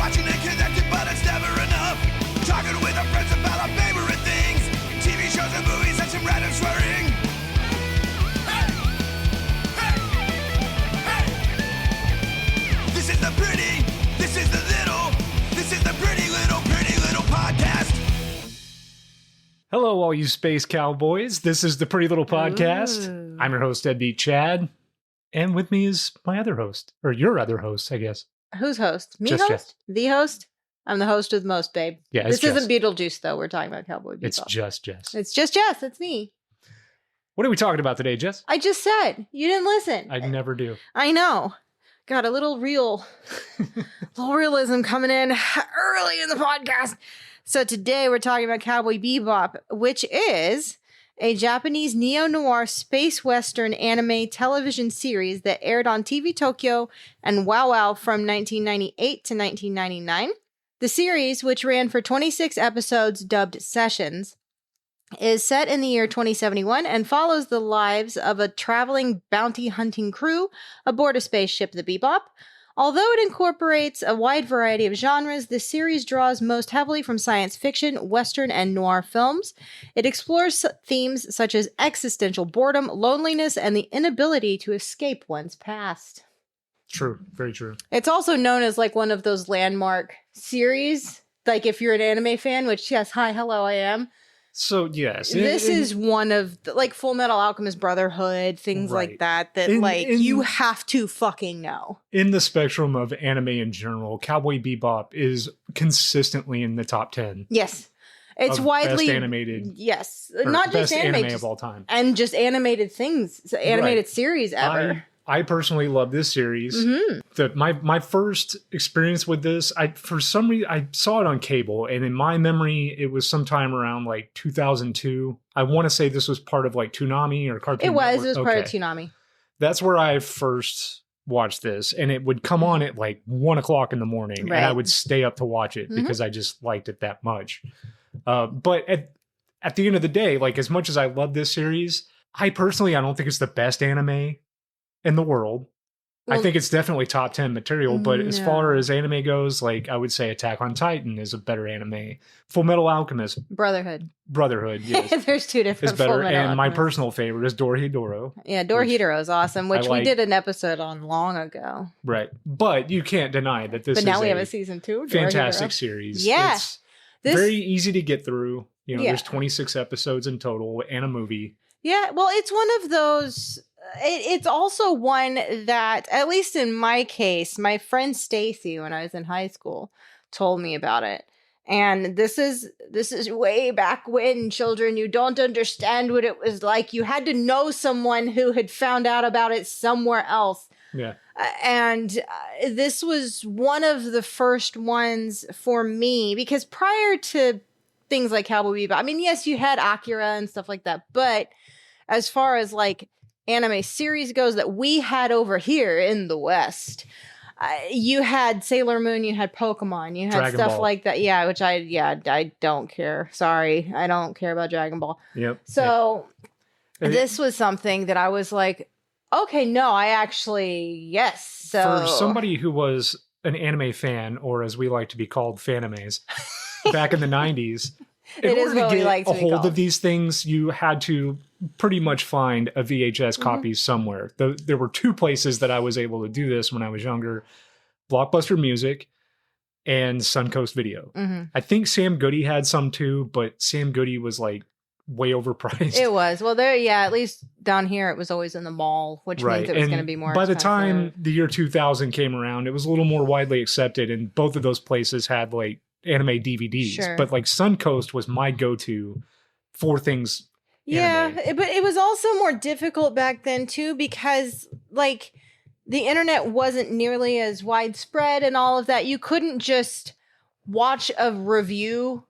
Watching and connected, but it's never enough. Talking with our friends about our favorite things. TV shows and movies and some random swearing. Hey! Hey! Hey! This is the pretty, this is the little, this is the pretty little podcast. Hello, all you space cowboys. This is the Pretty Little Podcast. Ooh. I'm your host, Deadbeat Chad. And with me is my other host, or your other host, I guess. Who's host? Me Just host? Jess. The host? I'm the host with most, babe. Yeah, this it's Jess. isn't Beetlejuice, though. We're talking about Cowboy Bebop. It's just Jess. It's just Jess. It's me. What are we talking about today, Jess? I just said. You didn't listen. I never do. I know. Got a little little realism coming in early in the podcast. So today we're talking about Cowboy Bebop, which is a Japanese neo-noir space western anime television series that aired on TV Tokyo and WoW WoW from 1998 to 1999. The series, which ran for 26 episodes dubbed Sessions, is set in the year 2071 and follows the lives of a traveling bounty hunting crew aboard a spaceship, the Bebop. Although it incorporates a wide variety of genres, the series draws most heavily from science fiction, western, and noir films. It explores themes such as existential boredom, loneliness, and the inability to escape one's past. True. Very true. It's also known as like one of those landmark series. Like if you're an anime fan, which yes, hi, hello, I am. So, yes. This is one of the, like Full Metal Alchemist Brotherhood, things Right. like that you have to fucking know. In the spectrum of anime in general, Cowboy Bebop is consistently in the top 10. Yes. It's of widely best animated. Yes. or Not just best anime, of all time. and just animated things, animated Right. series ever. I personally love this series. Mm-hmm. My first experience with this, for some reason, I saw it on cable, and in my memory, it was sometime around like 2002. I want to say this was part of like Toonami or Cartoon It was Network. part of Okay. Toonami. That's where I first watched this, and it would come on at like 1 o'clock in the morning, and I Right. would stay up to watch it Mhm. because I just liked it that much. But at the end of the day, like as much as I love this series, I don't think it's the best anime in the world. I Well, think it's definitely top 10 material, but as far no. as anime goes, like I would say Attack on Titan is a better anime. Full Metal Alchemist, Brotherhood. Brotherhood, yes, There's two is different better. Full Metal And my Alchemists. personal favorite is Dorohedoro. Yeah, which Dorohedoro is awesome, which I we like. did an episode on long ago. Right. But you can't deny that this But is now we have a a season 2. Dorohedoro. fantastic series. Yeah. It's This, very easy to get through. You know, Yeah. there's 26 episodes in total and a movie. Yeah, well, it's one of those. It's also one that, at least in my case, my friend Stacy, when I was in high school, told me about it. And this is way back when, children, you don't understand what it was like. You had to know someone who had found out about it somewhere else. Yeah. And this was one of the first ones for me, because prior to things like Cowboy Bebop, I mean, yes, you had Akira and stuff like that, but as far as like anime series goes that we had over here in the West, you had Sailor Moon, you had Pokemon, you had Dragon stuff Ball. like that. Yeah, which I don't care. Sorry, I don't care about Dragon Ball. Yep. So Yeah. this was something that I was like, okay, no, I actually, yes. So For somebody who was an anime fan, or as we like to be called, fanimes, back in the 90s, in It is order what to we get like to a be hold called. of these things, you had to pretty much find a VHS copy somewhere. There were two places that I was able to do this when I was younger: Blockbuster Music and Suncoast Video. Mhm. I think Sam Goody had some too, but Sam Goody was like way overpriced. It was. Well, there, yeah, at least down here it was always in the mall, which means it was and going to be more by the expensive. time the year 2000 came around, it was a little more widely accepted, and both of those places had like anime DVDs. Sure. But like Suncoast was my go-to for things. Yeah, anime. but it was also more difficult back then too, because like the internet wasn't nearly as widespread and all of that. You couldn't just watch a review.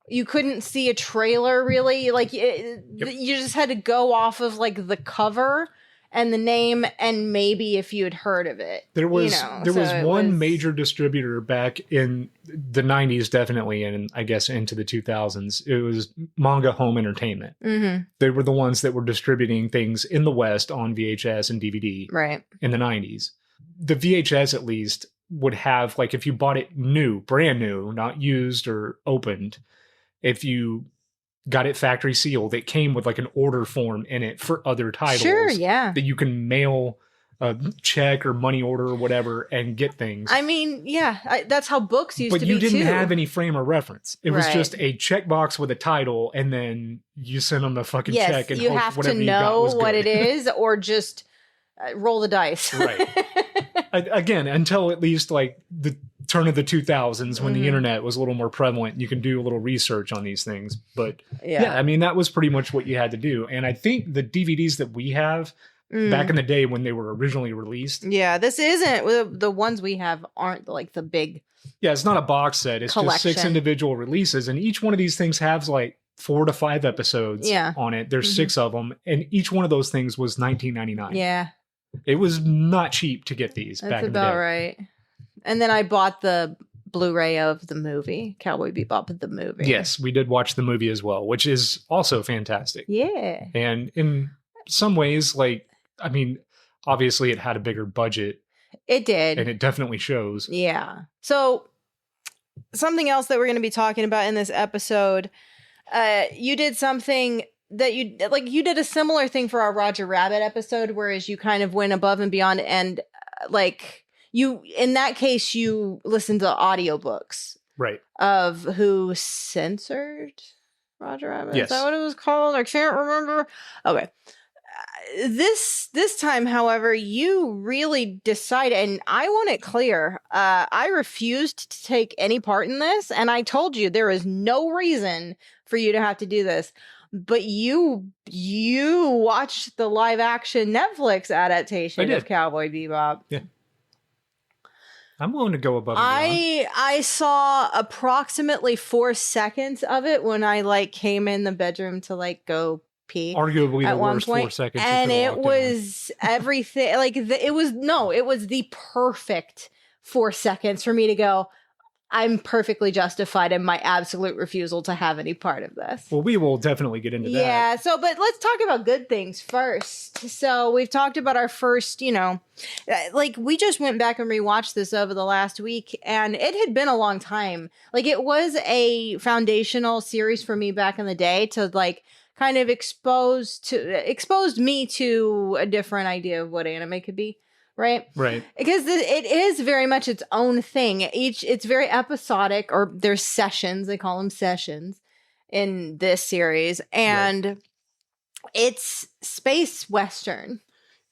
You couldn't see a trailer really. Like you just had to go off of like the cover and the name, and maybe if you had heard of it. There was so it one was- major distributor back in the 90s, definitely, and I guess into the 2000s. It was Manga Home Entertainment. Mhm. They were the ones that were distributing things in the West on VHS and DVD Right. in the 90s. The VHS, at least, would have, like, if you bought it new, brand new, not used or opened, if you got it factory sealed, it came with like an order form in it for other titles. Sure, yeah. That you can mail a check or money order or whatever and get things. I mean, yeah, that's how books used to be too. But you didn't have any frame of reference. It was Right. just a checkbox with a title, and then you send them the fucking Yes, check and you hope have to whatever you got know was what good. it is, or just roll the dice. Right. Again, until at least like the turn of the 2000s when Mhm. the internet was a little more prevalent, you can do a little research on these things. But Yeah. yeah, I mean, that was pretty much what you had to do. And I think the DVDs that we have Mm. back in the day when they were originally released, Yeah, this isn't the ones we have aren't like the big. yeah, it's not a box set. It's just 6 Collection. individual releases. And each one of these things has like 4 to 5 episodes Yeah. on it. There's Mhm. 6 of them. And each one of those things was $19.99. Yeah, It was not cheap to get these that's back in the about day. right. And then I bought the Blu-ray of the movie Cowboy Bebop, the movie. Yes, we did watch the movie as well, which is also fantastic. Yeah. And in some ways, like, I mean, obviously it had a bigger budget It did. and it definitely shows. Yeah. So something else that we're going to be talking about in this episode, you did something that you did a similar thing for our Roger Rabbit episode, whereas you kind of went above and beyond, and like you, in that case, you listened to audiobooks Right. of who censored Roger Rabbit. Yes. Is that what it was called? I can't remember. Okay. This time, however, you really decided, and I want it clear, I refused to take any part in this, and I told you there is no reason for you to have to do this. But you watched the live action Netflix adaptation I did. of Cowboy Bebop. I'm willing to go above and beyond. I saw approximately 4 seconds of it when I like came in the bedroom to like go pee Arguably the at one worst 4 point, seconds. you and could've it walked in on. was everything. Like it was the perfect 4 seconds for me to go, I'm perfectly justified in my absolute refusal to have any part of this. Well, we will definitely get into that. Yeah, so but let's talk about good things first. So we've talked about our first, like we just went back and rewatched this over the last week, and it had been a long time. Like it was a foundational series for me back in the day to like kind of exposed me to a different idea of what anime could be. Right? Right. Because it is very much its own thing. It's very episodic, or there's sessions, they call them sessions in this series, and it's space western.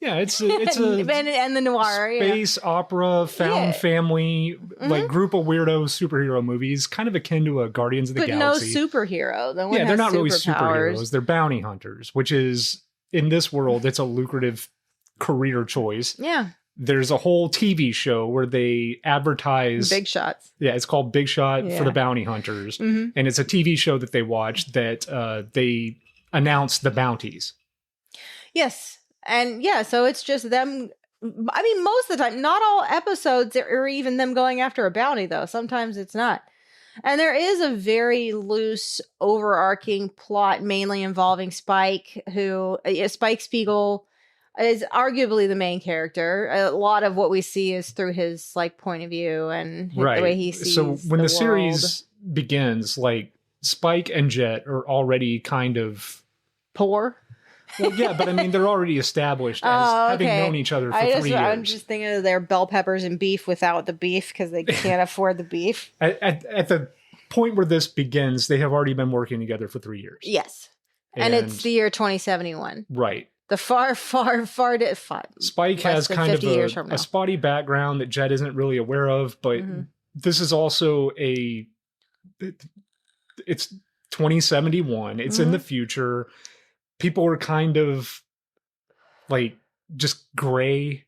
Yeah, it's a and the noir, space opera, found Yeah. family, like group of weirdo superhero movies, kind of akin to a Guardians of the but Galaxy. no superhero. No one Yeah, they're has not really superpowers. superheroes. They're bounty hunters, which is, in this world, it's a lucrative career choice. Yeah, There's a whole TV show where they advertise. big shots. Yeah, it's called Big Shot Yeah. for the Bounty Hunters. Mhm. And it's a TV show that they watch that they announce the bounties. Yes. And yeah, so it's just them. I mean, most of the time, not all episodes are even them going after a bounty, though. Sometimes it's not. And there is a very loose, overarching plot, mainly involving Spike, Spike Spiegel is arguably the main character. A lot of what we see is through his like point of view and the way he sees. So when the world. series begins, like Spike and Jet are already kind of Poor. well, yeah, but I mean they're already established as Oh, having okay. known each other for 3 years. I'm just thinking of their bell peppers and beef without the beef because they can't afford the beef. At the point where this begins, they have already been working together for 3 years. Yes. And it's the year 2071. right. The far Spike has less than kind 50 years of from a now. spotty background that Jet isn't really aware of, but Mhm. this is also it's 2071. It's in Mhm. the future. People are kind of like just gray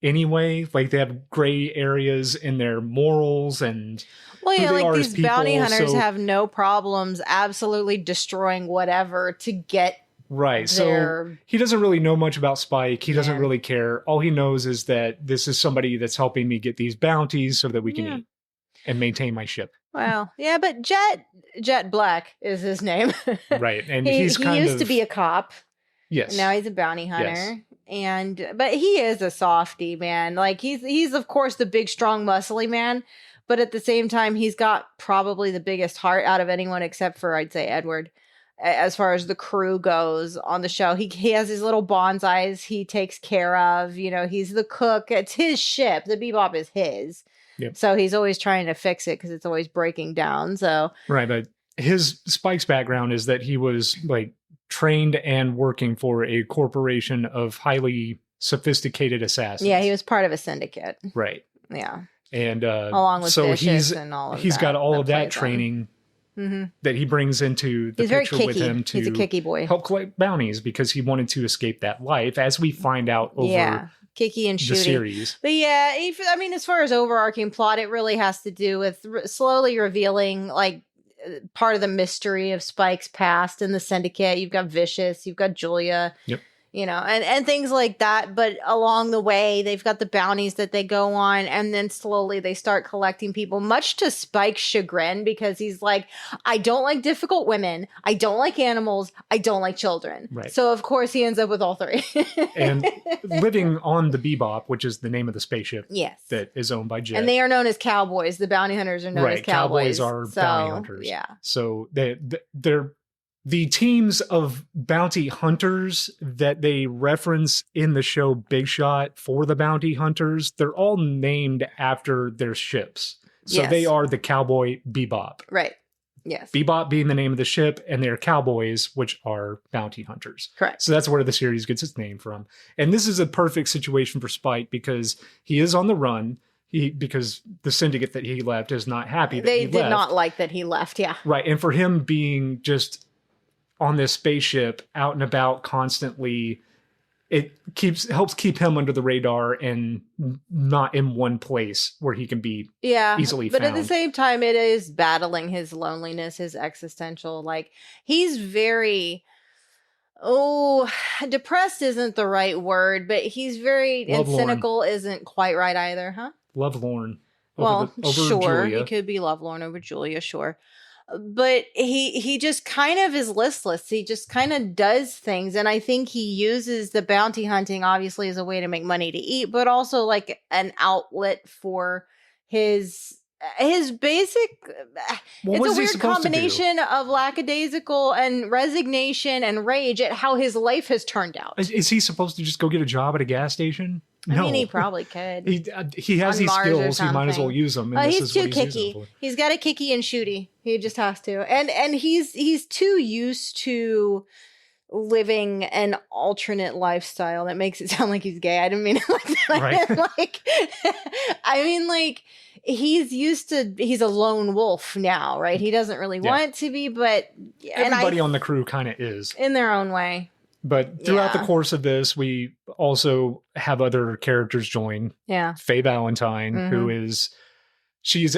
anyway. Like they have gray areas in their morals and Well, yeah, who they like are as these bounty people, hunters so- have no problems absolutely destroying whatever to get right. So their. he doesn't really know much about Spike. He doesn't Yeah. really care. All he knows is that this is somebody that's helping me get these bounties so that we can Yeah. eat and maintain my ship. Well, yeah, but Jet Black is his name. Right. And he he's kind used of to be a cop. yes. Now he's a bounty hunter. Yes. But he is a softie, man. Like he's of course the big, strong, muscly man, but at the same time, he's got probably the biggest heart out of anyone except for, I'd say, Edward. As far as the crew goes on the show, he has his little bonsais he takes care of. You know, he's the cook. It's his ship. The Bebop is his. Yep. So he's always trying to fix it because it's always breaking down. So right, but his Spike's background is that he was like trained and working for a corporation of highly sophisticated assassins. yeah, he was part of a syndicate. right. Yeah, And along with so Vicious and all of he's that, got all of that plays in. training Mm-hmm. that he brings into the He's very picture with kicky. him to He's a kicky boy. help collect bounties because he wanted to escape that life, as we find out over Yeah, kicky and the shooty. series. But yeah, I mean, as far as overarching plot, it really has to do with slowly revealing like part of the mystery of Spike's past in the syndicate. You've got Vicious, you've got Julia. Yep. You know, and things like that. But along the way, they've got the bounties that they go on. And then slowly they start collecting people, much to Spike's chagrin, because he's like, I don't like difficult women. I don't like animals. I don't like children. Right. So, of course, he ends up with all three. And living on the Bebop, which is the name of the spaceship yes. that is owned by Jet. And they are known as cowboys. The bounty hunters are known as cowboys. Cowboys are So, bounty hunters. Yeah. So they're the teams of bounty hunters that they reference in the show Big Shot for the bounty hunters, they're all named after their ships. So Yes. they are the Cowboy Bebop. Right. Yes. Bebop being the name of the ship, and they're cowboys, which are bounty hunters. Correct. So that's where the series gets its name from. And this is a perfect situation for Spike because he is on the run. Because the syndicate that he left is not happy that They he did left. not like that he left. Yeah. Right. And for him being just on this spaceship out and about constantly, it helps keep him under the radar and not in one place where he can be easily but found. at the same time, it is battling his loneliness, his existential. Like he's very, depressed isn't the right word, but he's very and Lovelorn. cynical isn't quite right either, huh? Lovelorn. Well, over sure, Julia. he could be lovelorn over Julia, sure. But he just kind of is listless. He just kind of does things. And I think he uses the bounty hunting, obviously, as a way to make money to eat, but also like an outlet for his basic. Well, It's what a is he weird supposed to do? combination of lackadaisical and resignation and rage at how his life has turned out. Is he supposed to just go get a job at a gas station? I No. mean, he probably could. He has On these Mars or skills. He might as well something. use them. And this He's is too what he's using kicky. them for. He's got a kicky and shooty. He just has to. And he's too used to living an alternate lifestyle. That makes it sound like he's gay. I didn't mean it like that. Right. I mean, like, he's a lone wolf now, right? He doesn't really Yeah. want to be, but Everybody on the crew kind of is. in their own way. But throughout Yeah. the course of this, we also have other characters join. Yeah. Faye Valentine, who is she was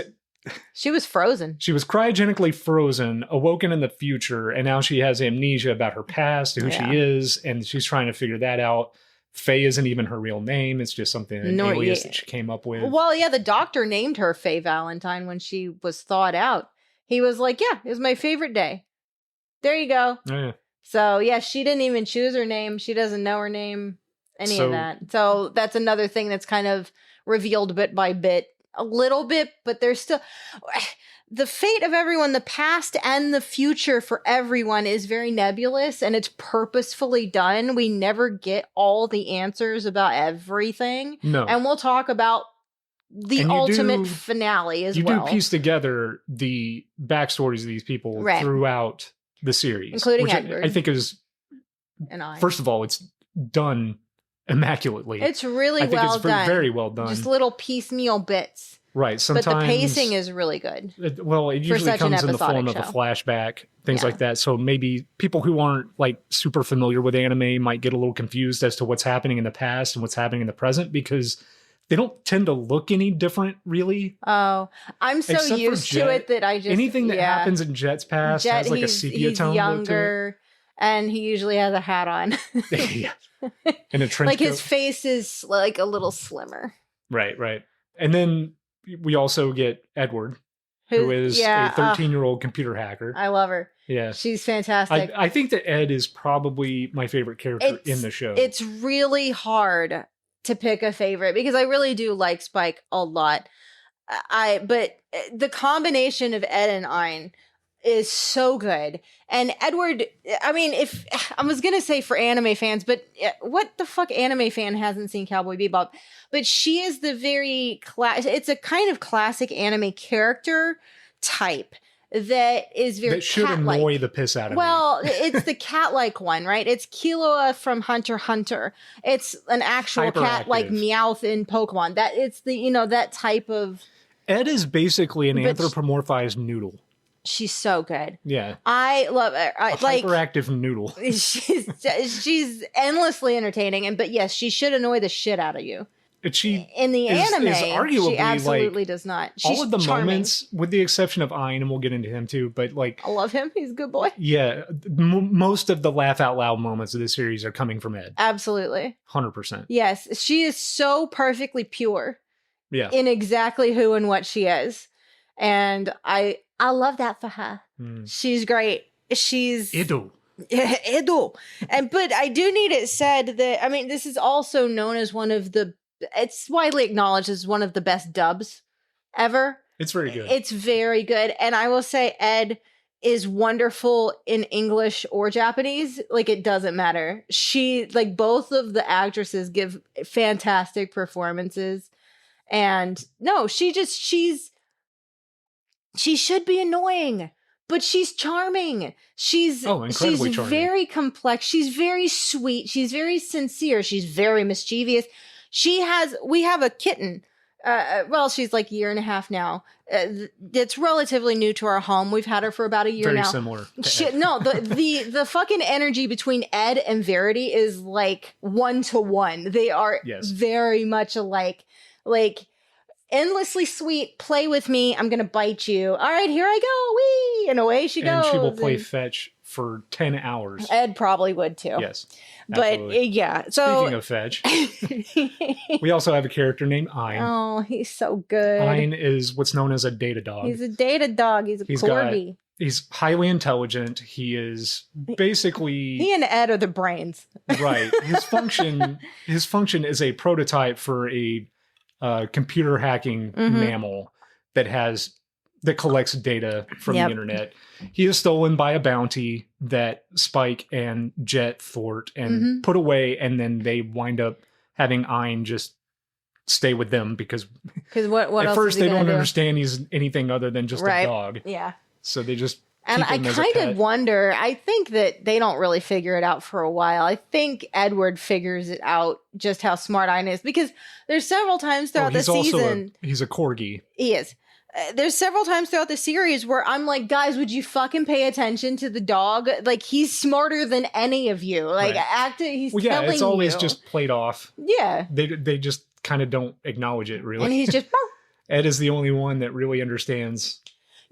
cryogenically frozen, awoken in the future, and now she has amnesia about her past, who Yeah. she is, and she's trying to figure that out. Faye isn't even her real name; it's just something an alias that she came up with. Well, yeah, the doctor named her Faye Valentine when she was thawed out. He was like, "Yeah, it was my favorite day." There you go. Oh, yeah. So yeah, she didn't even choose her name. She doesn't know her name, any of that. So that's another thing that's kind of revealed bit by bit, a little bit, but there's still the fate of everyone, the past and the future for everyone is very nebulous, and it's purposefully done. We never get all the answers about everything. No. And we'll talk about the And you ultimate do- finale as You well. do piece together the backstories of these people Right. throughout the series, Including which Edward. I think is, and I. first of all, it's done immaculately. It's really I think well it's done. very well done. Just little piecemeal bits. Right. Sometimes, But the pacing is really good. it usually such an comes in the form of episodic a show. flashback, things Yeah. like that. So maybe people who aren't like super familiar with anime might get a little confused as to what's happening in the past and what's happening in the present because they don't tend to look any different, really. Oh, I'm so Except for used to Jet. it that I just Anything that yeah. happens in Jet's past Jet, has like a sepia he's tone look to younger, and he usually has a hat on. it. Yeah. And a trench Like his coat. face is like a little slimmer. Right. And then we also get Edward, who is a 13-year-old computer hacker. I love her. Yeah. She's fantastic. I think that Ed is probably my favorite character in the show. It's really hard to pick a favorite because I really do like Spike a lot. But the combination of Ed and Ein is so good. And Edward, I mean, if I was gonna say for anime fans, but what the fuck anime fan hasn't seen Cowboy Bebop? But she is the very it's a kind of classic anime character type that is very that should cat-like. Annoy the piss out of me. Well, it's the cat-like one, right? It's Killua from Hunter x Hunter. It's an actual cat like Meowth in Pokemon. That it's the that type of. Ed is basically an anthropomorphized noodle. She's so good. Yeah, I love her. Hyperactive noodle. She's endlessly entertaining, but yes, she should annoy the shit out of you. She in the anime, is arguably she absolutely does not. She's all of the charming. moments, with the exception of Ein, and we'll get into him too. But I love him. He's a good boy. Yeah, most of the laugh out loud moments of this series are coming from Ed. Absolutely, 100%. Yes, she is so perfectly pure. Yeah, in exactly who and what she is, and I love that for her. She's great. She's Edo. And but I do need it said that this is also known as one of the. It's widely acknowledged as one of the best dubs ever. It's very good. It's very good. And I will say Ed is wonderful in English or Japanese. Like, it doesn't matter. Both of the actresses give fantastic performances. And no, she should be annoying, but she's charming. She's incredibly charming. Very complex. She's very sweet. She's very sincere. She's very mischievous. We have a kitten. She's like a year and a half now. It's relatively new to our home. We've had her for about a year now. Very similar. The fucking energy between Ed and Verity is like 1-to-1. They are very much alike. Like, endlessly sweet, play with me, I'm gonna bite you. All right, here I go, wee! And away she goes. And she will play fetch for 10 hours. Ed probably would too. Yes. Absolutely. But yeah, so. Speaking of fetch, we also have a character named Ein. Oh, he's so good. Ein is what's known as a data dog. He's a data dog. He's a corgi. He's highly intelligent. He is basically... He and Ed are the brains. Right. His function is a prototype for a computer hacking mammal that collects data from the internet. He is stolen by a bounty that Spike and Jet thwart and put away, and then they wind up having Ein just stay with them because what at first they don't understand he's anything other than just a dog. Yeah. So they just and I kind of wonder, I think that they don't really figure it out for a while. I think Edward figures it out just how smart Ein is, because there's several times throughout the season. He's a corgi. He is. There's several times throughout the series where I'm like, guys, would you fucking pay attention to the dog? Like, he's smarter than any of you. Like, he's telling you. It's always just played off. Yeah. They just kind of don't acknowledge it, really. And he's just... Ed is the only one that really understands.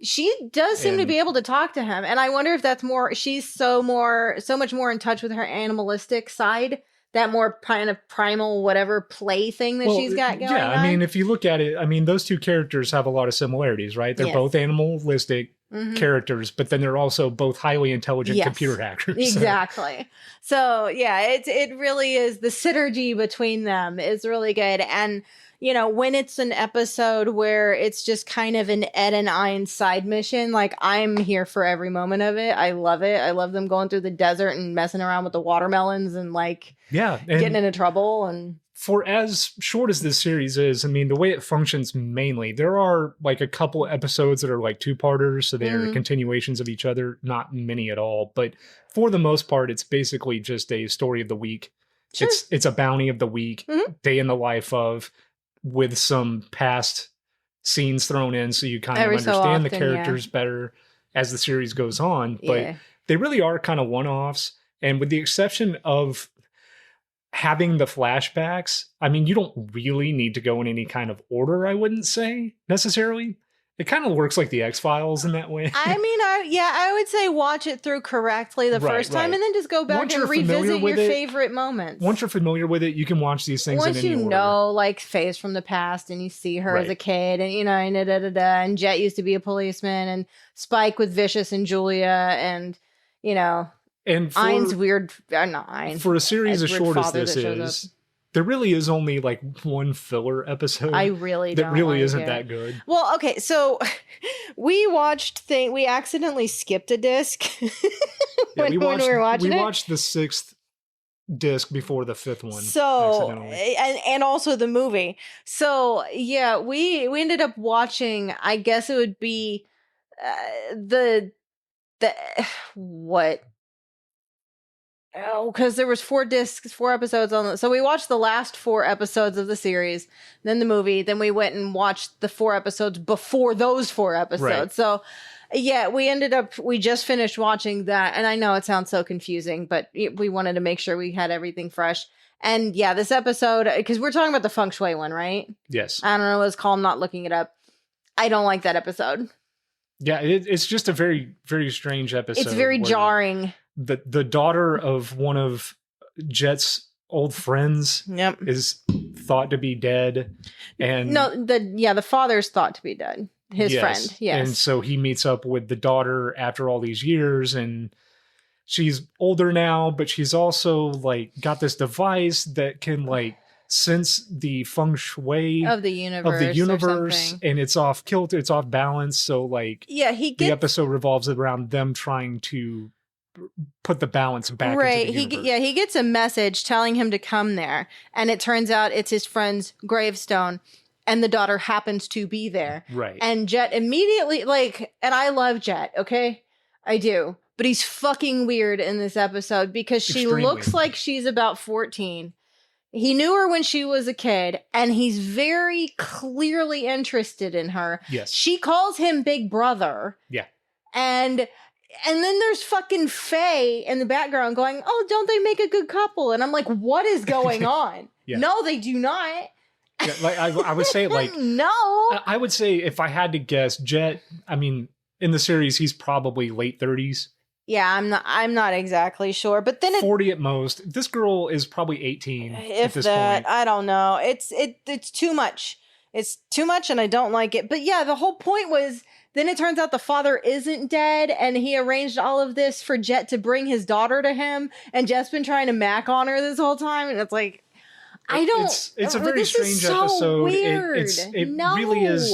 She does seem to be able to talk to him. And I wonder if that's more... She's so much more in touch with her animalistic side. That more kind of primal, whatever play thing that she's got going on. Yeah, I mean, if you look at it, those two characters have a lot of similarities, right? They're both animalistic characters, but then they're also both highly intelligent computer hackers. Exactly. So yeah, it really is, the synergy between them is really good. And when it's an episode where it's just kind of an Ed and Ein side mission, like, I'm here for every moment of it. I love it. I love them going through the desert and messing around with the watermelons and getting into trouble. And for as short as this series is, the way it functions mainly, there are like a couple episodes that are like two-parters, so they're continuations of each other, not many at all. But for the most part, it's basically just a story of the week. Sure. It's a bounty of the week, day in the life of, with some past scenes thrown in, so you kind of understand the characters better as the series goes on. But they really are kind of one-offs. And with the exception of having the flashbacks, you don't really need to go in any kind of order, I wouldn't say, necessarily. It kind of works like the X-Files in that way. I mean, I would say watch it through correctly the first time, and then just go back Once and you're familiar revisit your with it- favorite moments. Once you're familiar with it, you can watch these things Once in any you order. know, like, Faye's from the past, and you see her as a Right. kid, and, you know, and Jet used to be a policeman, and Spike with Vicious and Julia, and, you know, And Ein's weird, not Ein. for a series as weird short as father this that shows is, there really is only like one filler episode. I really that don't really like isn't it. that good. Well, okay, so we accidentally skipped a disc when we were watching it. We watched the 6th disc before the 5th one. So accidentally. and also the movie. So yeah, we ended up watching. I guess it would be the what? Oh, because there was 4 discs, 4 episodes on it. So we watched the last 4 episodes of the series, then the movie, then we went and watched the 4 episodes before those 4 episodes. Right. So yeah, we just finished watching that. And I know it sounds so confusing, but we wanted to make sure we had everything fresh. And yeah, this episode, because we're talking about the feng shui one, right? Yes. I don't know what it's called. I'm not looking it up. I don't like that episode. Yeah, it's just a very, very strange episode. It's very where jarring. The daughter of one of Jet's old friends Yep. is thought to be dead. And the father's thought to be dead. His friend. Yes. And so he meets up with the daughter after all these years, and she's older now, but she's also like got this device that can like sense the feng shui of the universe, or something. and it's off kilter, it's off balance. So like, yeah, the episode revolves around them trying to put the balance back. Right. Into the universe. He gets a message telling him to come there, and it turns out it's his friend's gravestone, and the daughter happens to be there. Right. And Jet immediately and I love Jet, okay? I do. But he's fucking weird in this episode because she Extremely. looks like she's about 14. He knew her when she was a kid, and he's very clearly interested in her. Yes. She calls him Big Brother. Yeah. And then there's fucking Faye in the background going, "Oh, don't they make a good couple?" And I'm like, what is going on? Yeah. No, they do not. Yeah, like I would say, like, no. I would say if I had to guess, Jet, I mean, in the series, he's probably late 30s. Yeah, I'm not exactly sure, but then 40 at most. This girl is probably 18 at if this that, point. I don't know. It's too much. It's too much, and I don't like it. But yeah, the whole point was, then it turns out the father isn't dead, and he arranged all of this for Jet to bring his daughter to him, and Jet's been trying to mac on her this whole time, and it's like, I don't. It's a very this is strange so episode. Weird. It really is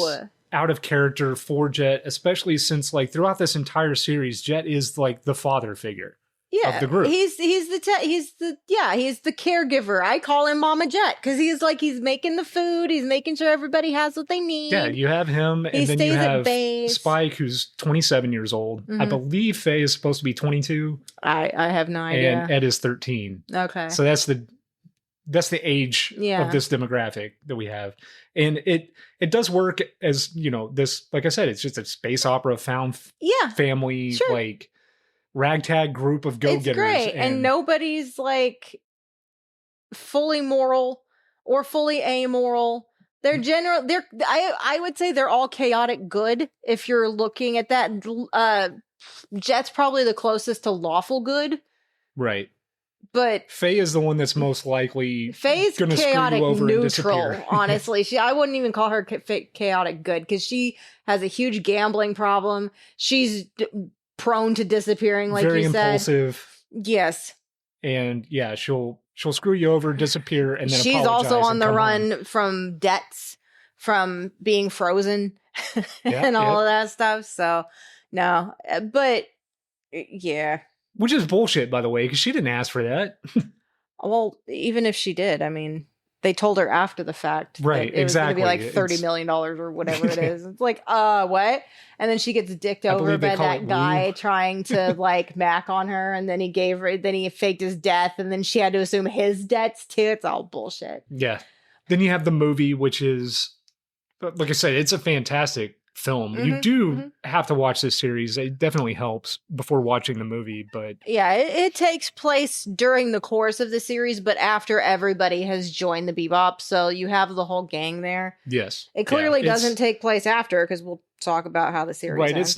out of character for Jet, especially since like throughout this entire series, Jet is like the father figure of the group. He's the caregiver. I call him Mama Jet because he's making the food. He's making sure everybody has what they need. Yeah, you have him, He and then stays you at have base. Spike, who's 27 years old. I Mhm. believe Faye is supposed to be 22, I have no idea. and Ed is 13. Okay. So that's the age Yeah. of this demographic that we have. And it does work as, you know, this, like I said, it's just a space opera found Yeah. family, Sure. like ragtag group of go-getters. It's great. And nobody's like fully moral or fully amoral. They're I would say they're all chaotic good if you're looking at that. Jet's probably the closest to lawful good, Right. but Faye is the one that's most likely Faye's gonna screw you chaotic over and neutral, disappear. honestly. I wouldn't even call her chaotic good because she has a huge gambling problem. She's prone to disappearing, like very you said. impulsive. Yes. And yeah, she'll screw you over, disappear, and then She's apologize also on and the come run home. from debts, from being frozen, Yeah, and all yeah. of that stuff. So, no. But, yeah. Which is bullshit, by the way, because she didn't ask for that. Well, even if she did, I mean, they told her after the fact. Right, that it was going to be exactly. like $30 million or whatever it is. It's like, what? And then she gets dicked over believe they by call that it guy woo. trying to like mac on her. And then he faked his death. And then she had to assume his debts too. It's all bullshit. Yeah. Then you have the movie, which is, like I said, it's a fantastic film. You do have to watch this series. It definitely helps before watching the movie, but yeah, it takes place during the course of the series, but after everybody has joined the Bebop, so you have the whole gang there. yes. It clearly doesn't take place after, because we'll talk about how the series right. ends,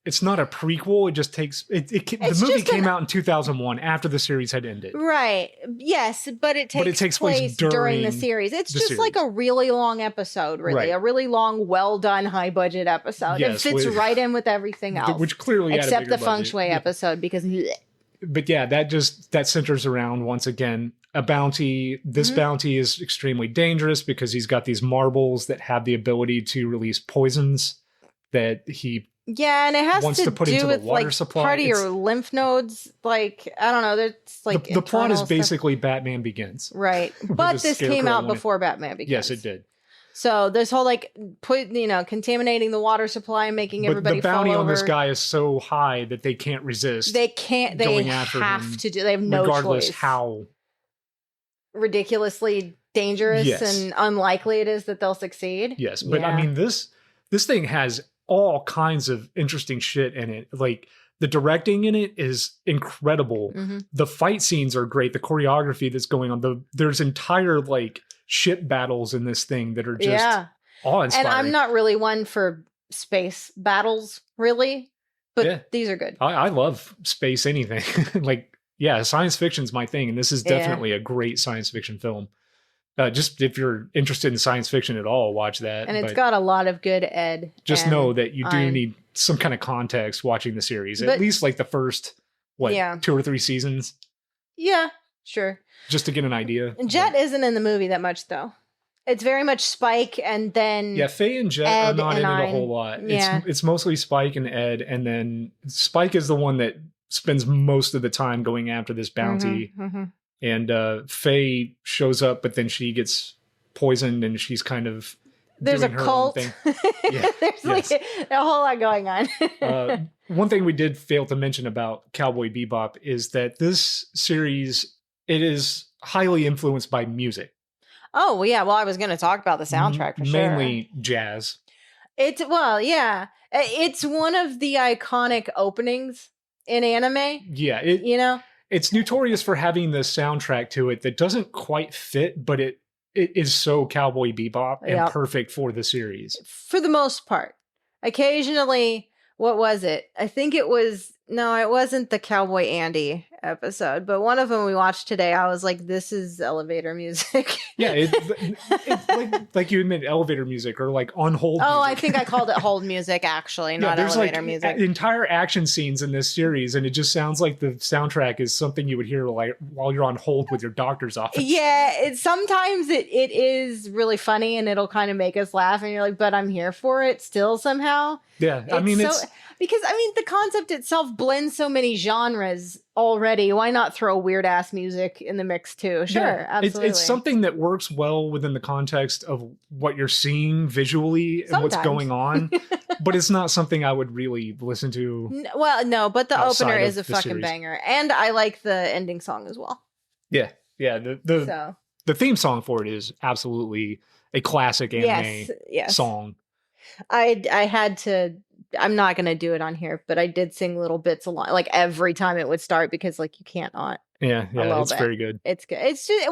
It's not a prequel. It just takes the movie came out in 2001 after the series had ended. Right. Yes, but it takes place during the series. It's just like a really long episode, really. Right. A really long, well done, high budget episode. Yes, it fits right in with everything else. Which clearly had a except bigger the feng budget. shui episode, because But yeah, that centers around, once again, a bounty. This bounty is extremely dangerous because he's got these marbles that have the ability to release poisons that he yeah, and it has wants to put do into the with water like supply. part of your lymph nodes. Like, I don't know. There's like the plot is internal stuff. basically Batman Begins. Right. Where But the this came Scarecrow out wanted- before Batman Begins. Yes, it did. So this whole like contaminating the water supply and making But everybody the bounty fall on this over. guy is so high that they can't resist. They can't. They going after him, have to do. They have no regardless choice. how ridiculously dangerous Yes. and unlikely it is that they'll succeed. Yes, but Yeah. I mean this thing has all kinds of interesting shit in it. Like the directing in it is incredible. Mhm. The fight scenes are great. The choreography that's going on. There's entire like ship battles in this thing that are just Yeah, awe-inspiring. and I'm not really one for space battles, really, but Yeah. these are good. I love space anything. Like, yeah, science fiction's my thing, and this is Yeah. definitely a great science fiction film. Just if you're interested in science fiction at all, watch that. And it's but got a lot of good ed. just and know that you do I'm- need some kind of context watching the series. But- At least like the first, Yeah. 2 or 3 seasons, Yeah, sure. just to get an idea. Jet isn't in the movie that much, though. It's very much Spike, and then Yeah, Faye and Jet Ed are not in and it a I- whole lot. yeah. It's mostly Spike and Ed, and then Spike is the one that spends most of the time going after this bounty. Mhm. And Faye shows up, but then she gets poisoned, and she's kind of There's a doing her own cult. thing. There's like a whole lot going on. One thing we did fail to mention about Cowboy Bebop is that this series, it is highly influenced by music. Oh, well, yeah. Well, I was going to talk about the soundtrack for sure. Mainly jazz. It's one of the iconic openings in anime. Yeah, it's notorious for having the soundtrack to it that doesn't quite fit, but it is so Cowboy Bebop and Yep. perfect for the series. For the most part. Occasionally, what was it? I think it wasn't the Cowboy Andy episode, but one of them we watched today, I was like, this is elevator music. Yeah, it's like you admit, elevator music or like on hold. Oh, music. I think I called it hold music, actually, not there's elevator like music. entire action scenes in this series, and it just sounds like the soundtrack is something you would hear like while you're on hold with your doctor's office. Yeah, sometimes it is really funny and it'll kind of make us laugh, and you're like, but I'm here for it still somehow. Yeah, I mean, it's because the concept itself blends so many genres already. Why not throw weird ass music in the mix too? Sure, yeah, absolutely. It's something that works well within the context of what you're seeing visually and what's Sometimes. going on, but it's not something I would really listen to. Well, no, but the outside opener of is a the fucking series. banger, and I like the ending song as well. Yeah, the So the theme song for it is absolutely a classic anime yes. song. I had to. I'm not gonna do it on here, but I did sing little bits along, like every time it would start, because like you can't not. Yeah, little it's bit. very good. It's good. It's just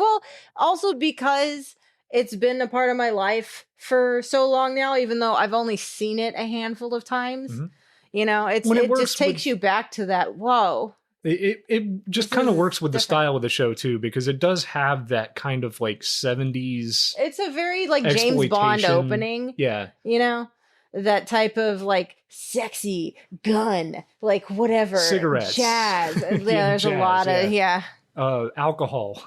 also because it's been a part of my life for so long now, even though I've only seen it a handful of times. Mhm. It When it works just takes with- you back to that. Whoa. It just This kind of is works with the different. style of the show too, because it does have that kind of like 70s. It's a very like James Bond Exploitation. opening. Yeah, That type of like sexy gun, like whatever Cigarettes. jazz. Yeah, There's a jazz, lot of alcohol.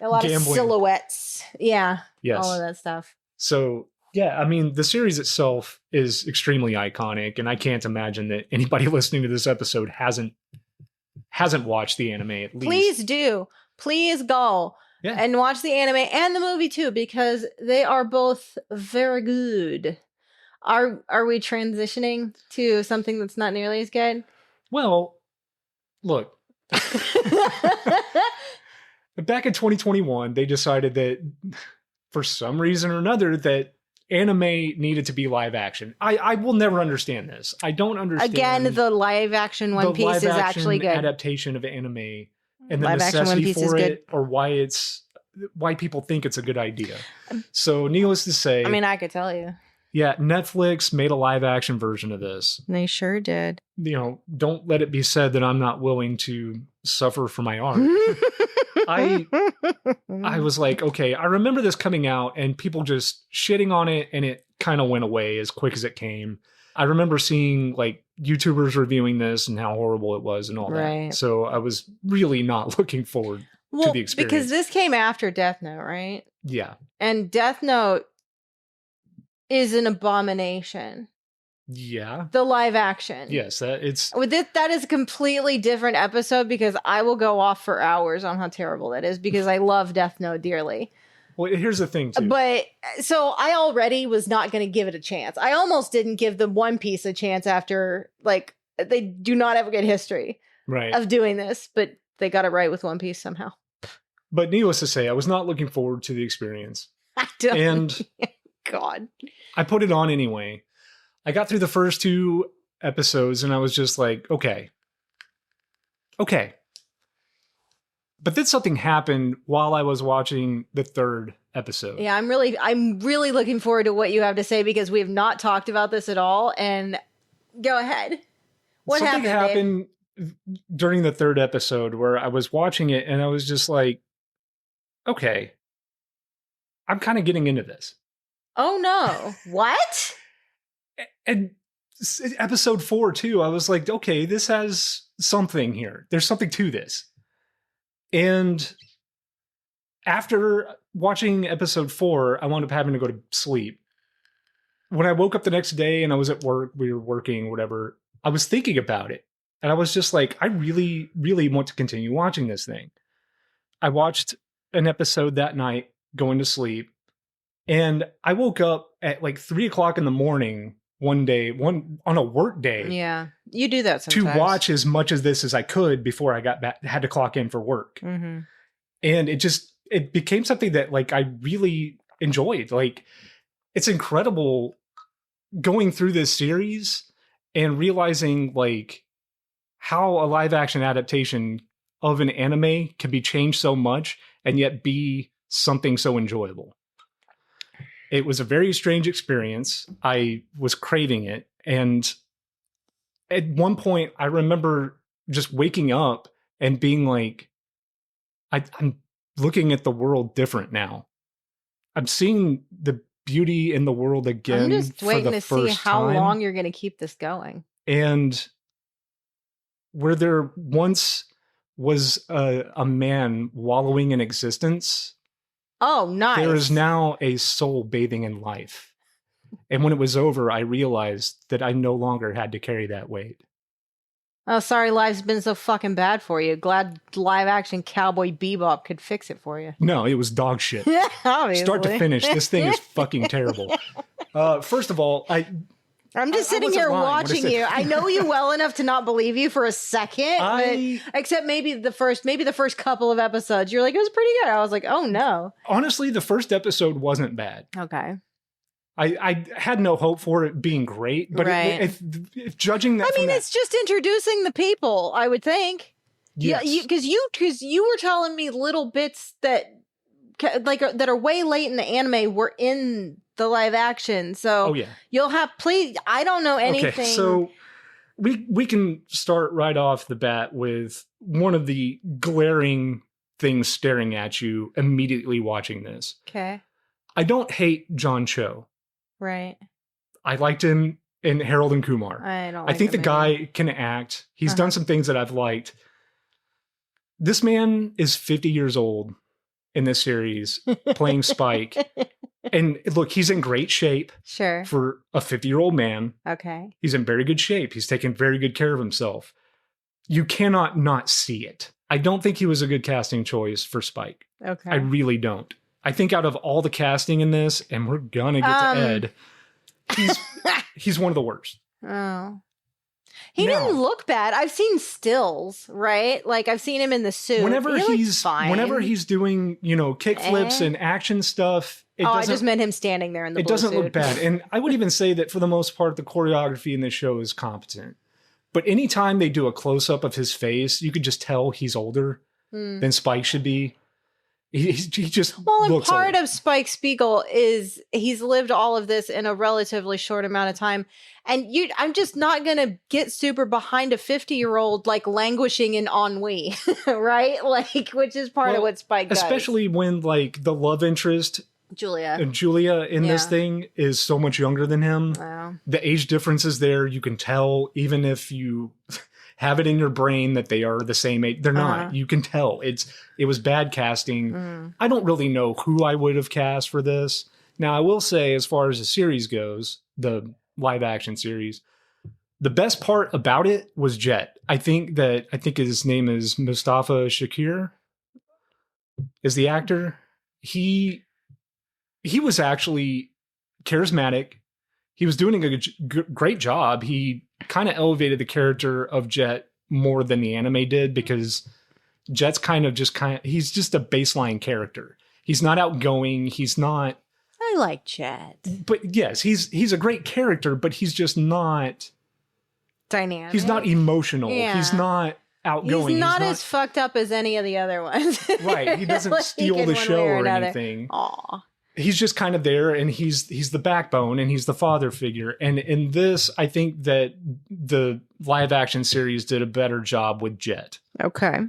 a lot of Gambling. silhouettes. Yeah, Yes. all of that stuff. So yeah, I mean, the series itself is extremely iconic, and I can't imagine that anybody listening to this episode hasn't watched the anime at least. Please do. Please go Yeah. and watch the anime and the movie too, because they are both very good. Are we transitioning to something that's not nearly as good? Well, look, back in 2021, they decided that for some reason or another that anime needed to be live action. I will never understand this. I don't understand. Again, the live action One Piece is actually good. Adaptation of anime and the Live action One necessity Piece is for good. it, or why people think it's a good idea. So, needless to say, I mean, I could tell you. yeah, Netflix made a live action version of this. They sure did. You know, don't let it be said that I'm not willing to suffer for my art. I was like, okay, I remember this coming out and people just shitting on it, and it kind of went away as quick as it came. I remember seeing like YouTubers reviewing this and how horrible it was and all Right. that. So I was really not looking forward to the experience. Because this came after Death Note, right? Yeah. And Death Note is an abomination. Yeah. The live action. Yes, that is a completely different episode, because I will go off for hours on how terrible that is, because I love Death Note dearly. Well, here's the thing too. But so I already was not going to give it a chance. I almost didn't give the One Piece a chance after, like, they do not have a good history of doing this, but they got it right with One Piece somehow. But needless to say, I was not looking forward to the experience. I don't. And God. I put it on anyway. I got through the first 2 episodes and I was just like, okay. But then something happened while I was watching the 3rd episode. Yeah, I'm really looking forward to what you have to say, because we have not talked about this at all. And go ahead. Something happened during the 3rd episode where I was watching it and I was just like, okay, I'm kind of getting into this. Oh no. What? And episode 4 too, I was like, okay, this has something here. There's something to this. And after watching episode 4, I wound up having to go to sleep. When I woke up the next day and I was at work, we were working, whatever, I was thinking about it. And I was just like, I really, really want to continue watching this thing. I watched an episode that night going to sleep. And I woke up at like 3:00 in the morning one day, on a work day. Yeah, you do that sometimes. To watch as much of this as I could before I got back, had to clock in for work. Mm-hmm. And it became something that like I really enjoyed. Like, it's incredible going through this series and realizing like how a live action adaptation of an anime can be changed so much and yet be something so enjoyable. It was a very strange experience. I was craving it. And at one point, I remember just waking up and being like, I'm looking at the world different now. I'm seeing the beauty in the world again. I'm just waiting to see how long you're going to keep this going. And where there once was a man wallowing in existence, oh, nice. there is now a soul bathing in life. And when it was over, I realized that I no longer had to carry that weight. Oh, sorry, life's been so fucking bad for you. Glad live action Cowboy Bebop could fix it for you. No, it was dog shit. Obviously. Start to finish, this thing is fucking terrible. First of all, I'm just sitting here watching you. I know you well enough to not believe you for a second. Except maybe the first couple of episodes. You're like, it was pretty good. I was like, oh no. Honestly, the first episode wasn't bad. Okay. I had no hope for it being great, but right. if judging that, it's just introducing the people, I would think. Yes. Yeah, because you were telling me little bits that are way late in the anime were in the live action. So you'll have I don't know anything. Okay, so we can start right off the bat with one of the glaring things staring at you immediately watching this. Okay. I don't hate John Cho. Right. I liked him in Harold and Kumar. I think the guy can act. He's done some things that I've liked. This man is 50 years old in this series playing Spike. And look, he's in great shape. Sure. For a 50-year-old man. Okay. He's in very good shape. He's taking very good care of himself. You cannot not see it. I don't think he was a good casting choice for Spike. Okay. I really don't. I think out of all the casting in this, and we're gonna get to Ed, he's one of the worst. Oh. He didn't look bad. I've seen stills, right? Like I've seen him in the suit. Whenever he's doing, kick flips and action stuff, It I doesn't, just meant him standing there in the it blue doesn't look suit. bad. And I would even say that for the most part, the choreography in this show is competent. But anytime they do a close-up of his face, you could just tell he's older than Spike should be. He just Well, and looks part old. of Spike Spiegel is he's lived all of this in a relatively short amount of time. And I'm just not going to get super behind a 50-year-old like languishing in ennui, right? Like, which is part of what Spike does. Especially when like the love interest, Julia in this thing is so much younger than him. Wow. The age difference is there. You can tell even if you have it in your brain that they are the same age. They're not. You can tell. It was bad casting. I don't really know who I would have cast for this. Now, I will say, as far as the series goes, the live action series, the best part about it was Jet. I think his name is Mustafa Shakir is the actor. He was actually charismatic. He was doing a great job. He kind of elevated the character of Jet more than the anime did, because Jet's he's just a baseline character. He's not outgoing. He's not. I like Jet. But yes, he's a great character, but he's just not Dynamic. He's not emotional. Yeah. He's not outgoing. He's not as fucked up as any of the other ones. Right. He doesn't Like, steal in the one show way or another. anything. Aw. He's just kind of there, and he's the backbone, and he's the father figure. And in this, I think that the live action series did a better job with Jet. Okay.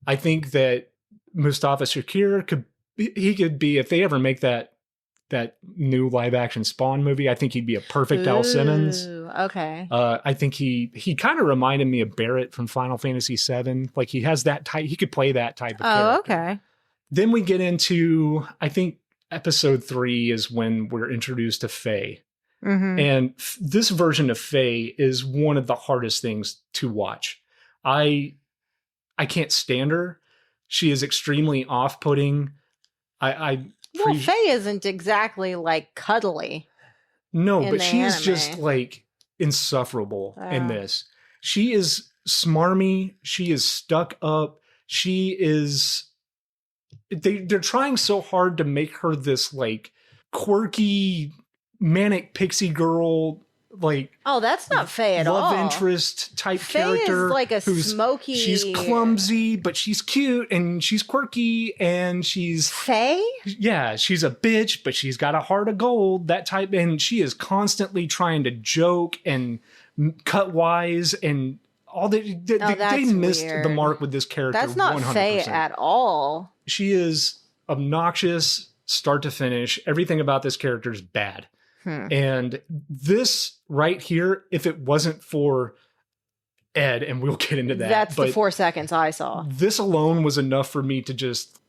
I think that Mustafa Shakir could be, if they ever make that new live action Spawn movie, I think he'd be a perfect Al Simmons. Okay. I think he kind of reminded me of Barrett from Final Fantasy VII. Like, he has that type. He could play that type of character. Okay. Then we get into, I think, episode 3 is when we're introduced to Faye. Mm-hmm. And this version of Faye is one of the hardest things to watch. I can't stand her. She is extremely off-putting. Well, Faye isn't exactly like cuddly. No, in but the she is anime. just like insufferable in this. She is smarmy. She is stuck up. She is. They're trying so hard to make her this like quirky, manic pixie girl, like, Oh, that's not Faye at all. love interest type Faye character. is like a smoky. She's clumsy, but she's cute, and she's quirky, and she's Faye? she's a bitch, but she's got a heart of gold. That type, and she is constantly trying to joke and cut wise, and all they missed weird. the mark with this character. That's not 100%. Faye at all. She is obnoxious, start to finish. Everything about this character is bad. And this right here, if it wasn't for Ed, and we'll get into that. That's but the 4 seconds I saw. this alone was enough for me to just,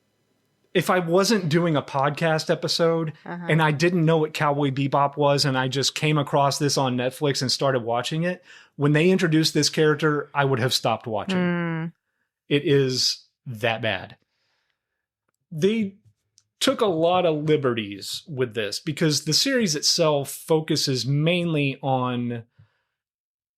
if I wasn't doing a podcast episode and I didn't know what Cowboy Bebop was, and I just came across this on Netflix and started watching it, when they introduced this character, I would have stopped watching. It is that bad. They took a lot of liberties with this because the series itself focuses mainly on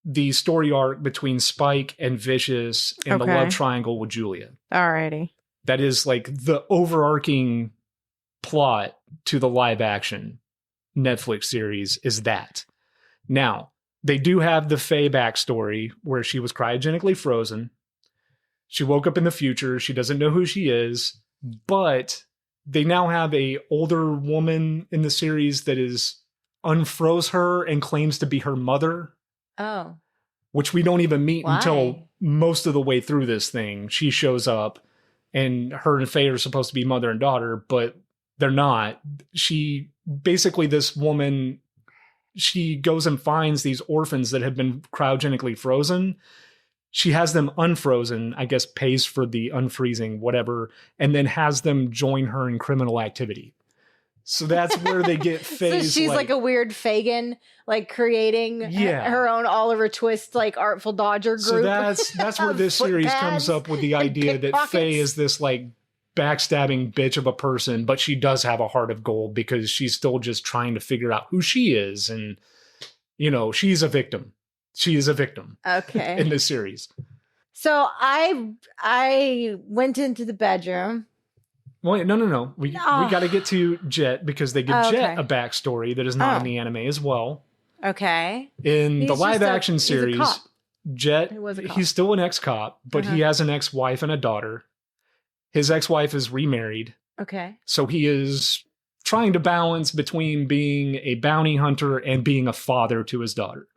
the story arc between Spike and Vicious and the love triangle with Julia. Alrighty. That is like the overarching plot to the live action Netflix series is that. Now, they do have the Faye backstory where she was cryogenically frozen. She woke up in the future. She doesn't know who she is, but they now have a older woman in the series that is unfroze her and claims to be her mother. Oh. Which we don't even meet Why? until most of the way through this thing. She shows up, and her and Faye are supposed to be mother and daughter, but they're not. This woman, she goes and finds these orphans that have been cryogenically frozen. She has them unfrozen, I guess pays for the unfreezing, whatever, and then has them join her in criminal activity. So that's where they get Faye's. So she's like a weird Fagin, like creating her own Oliver Twist, like Artful Dodger group. So that's where this series comes up with the idea that Faye is this like backstabbing bitch of a person, but she does have a heart of gold because she's still just trying to figure out who she is. And, she's a victim. She is a victim. Okay. In this series. So I went into the bedroom Wait, no. We got to get to Jet because they give Jet Okay. a backstory that is not in the anime as well. Okay. In the He's live just action he's a series, cop. Jet, He was a cop. he's still an ex-cop, but he has an ex-wife and a daughter. His ex-wife is remarried. Okay. So he is trying to balance between being a bounty hunter and being a father to his daughter,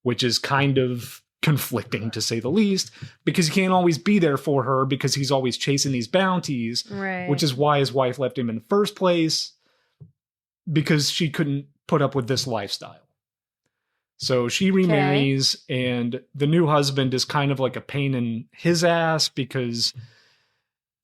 which is kind of conflicting to say the least, because he can't always be there for her because he's always chasing these bounties, Right. which is why his wife left him in the first place, because she couldn't put up with this lifestyle. So she remarries, and the new husband is kind of like a pain in his ass because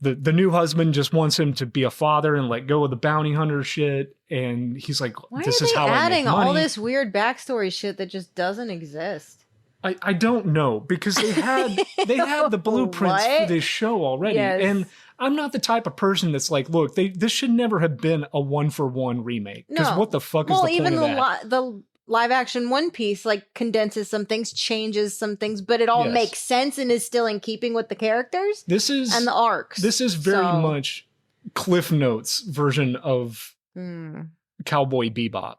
the new husband just wants him to be a father and let go of the bounty hunter shit. And he's like, Why this are is they how I make adding money. all this weird backstory shit that just doesn't exist? I don't know, because they had the blueprints for What? this show already. Yes. And I'm not the type of person that's like, look, this should never have been a 1-for-1 remake. Because No. what the fuck is Well, the point even of that? the live action One Piece like condenses some things, changes some things, but it all Yes. makes sense and is still in keeping with the characters This is and the arcs. This is very So- much Cliff Notes version of Hmm. Cowboy Bebop.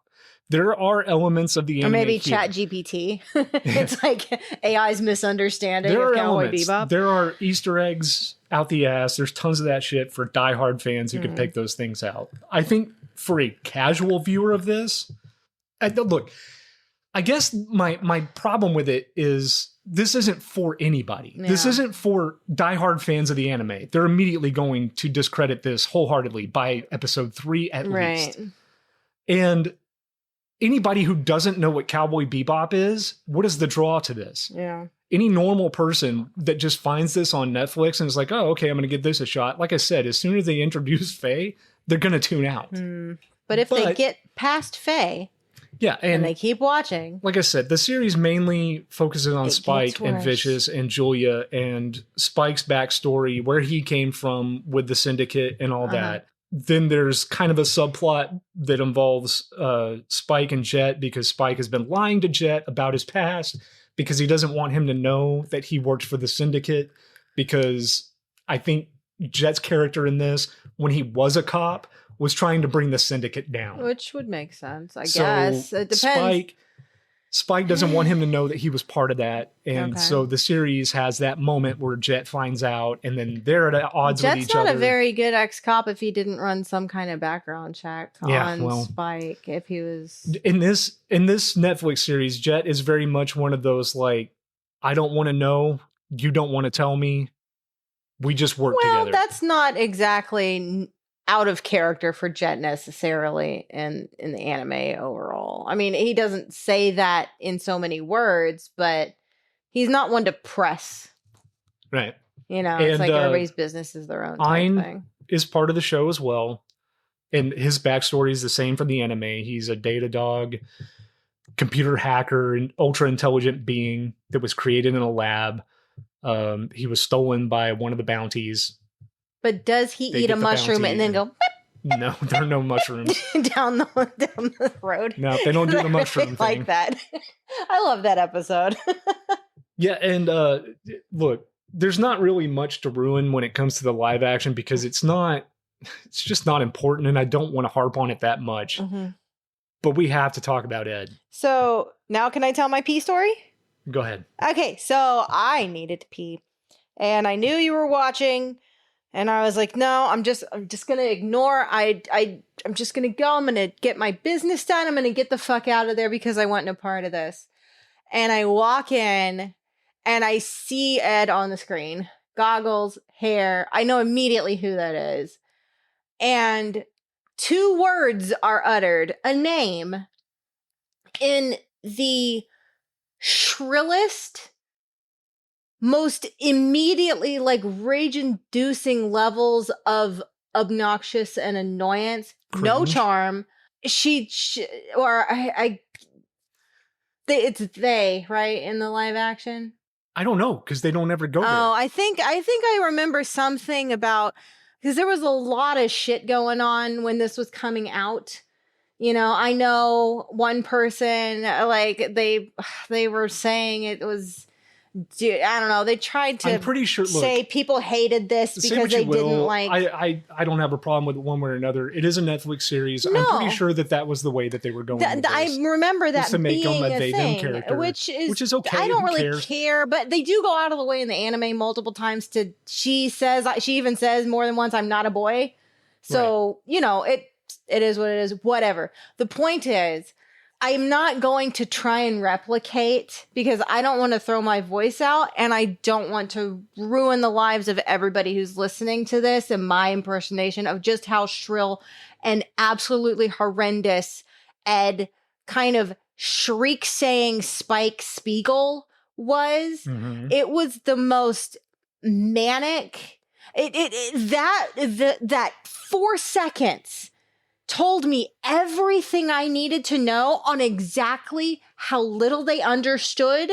There are elements of the Or anime maybe here. Chat GPT. It's like AI's misunderstanding There of are Cowboy elements. Bebop. There are Easter eggs out the ass. There's tons of that shit for diehard fans who Hmm. can pick those things out. I think for a casual viewer of this, look, I guess my problem with it is this isn't for anybody. This Yeah. isn't for diehard fans of the anime. They're immediately going to discredit this wholeheartedly by episode 3 at least. Right. And anybody who doesn't know what Cowboy Bebop is, what is the draw to this? Yeah. Any normal person that just finds this on Netflix and is like, oh, okay, I'm going to give this a shot. Like I said, as soon as they introduce Faye, they're going to tune out. But if they But- get past Faye Yeah. and And they keep watching, like I said, the series mainly focuses on It Spike gets and worse. Vicious and Julia and Spike's backstory, where he came from with the syndicate and all that. Then there's kind of a subplot that involves Spike and Jet, because Spike has been lying to Jet about his past because he doesn't want him to know that he worked for the syndicate, because I think Jet's character in this, when he was a cop, was trying to bring the syndicate down. which would make sense, I So guess. It depends. Spike doesn't want him to know that he was part of that. And Okay. so the series has that moment where Jet finds out, and then they're at odds with Jet's each not other. a very good ex-cop if he didn't run some kind of background check Yeah, on well- Spike. If he was, in this Netflix series, Jet is very much one of those, like, I don't want to know, you don't want to tell me, we just work well, together. that's not exactly out of character for Jet necessarily in the anime overall. I mean, he doesn't say that in so many words, but he's not one to press. Right. You know, it's And, like everybody's business is their own type Ein thing. is part of the show as well. And his backstory is the same from the anime. He's a data dog, computer hacker, and ultra intelligent being that was created in a lab. He was stolen by one of the bounties. But does he They eat get a the mushroom bounty and then go No, there are no mushrooms. down the road? No, they don't do I the mushroom really thing. like that. I love that episode. Yeah, and look, there's not really much to ruin when it comes to the live action, because it's just not important, and I don't want to harp on it that much. But we have to talk about Ed. So now can I tell my pee story? Go ahead. Okay, so I needed to pee. And I knew you were watching. And I was like, no, I'm just gonna ignore. I'm just gonna go. I'm gonna get my business done. I'm gonna get the fuck out of there because I want no part of this. And I walk in and I see Ed on the screen. Goggles, hair. I know immediately who that is. And 2 words are uttered, a name, in the shrillest, most immediately like rage-inducing levels of obnoxious and annoyance. No Cringe. charm. It's they, right, in the live action. I don't know, because they don't ever go there. Oh, I think I remember something about, because there was a lot of shit going on when this was coming out. You know, I know one person, like they were saying it was dude, I don't know. They tried to I'm pretty sure. Look, say people hated this say because what you they didn't will, like. I don't have a problem with it one way or another. It is a Netflix series. I'm No. pretty sure that was the way that they were going. with I this. remember that to make being them a a they, them thing, character, which is okay. I don't Who really cares? care, but they do go out of the way in the anime multiple times to. She even says more than once, "I'm not a boy," so you know it is what it is. Whatever. The point is, I'm not going to try and replicate because I don't want to throw my voice out and I don't want to ruin the lives of everybody who's listening to this and my impersonation of just how shrill and absolutely horrendous Ed kind of shriek saying Spike Spiegel was. Mhm. It was the most manic. That 4 seconds told me everything I needed to know on exactly how little they understood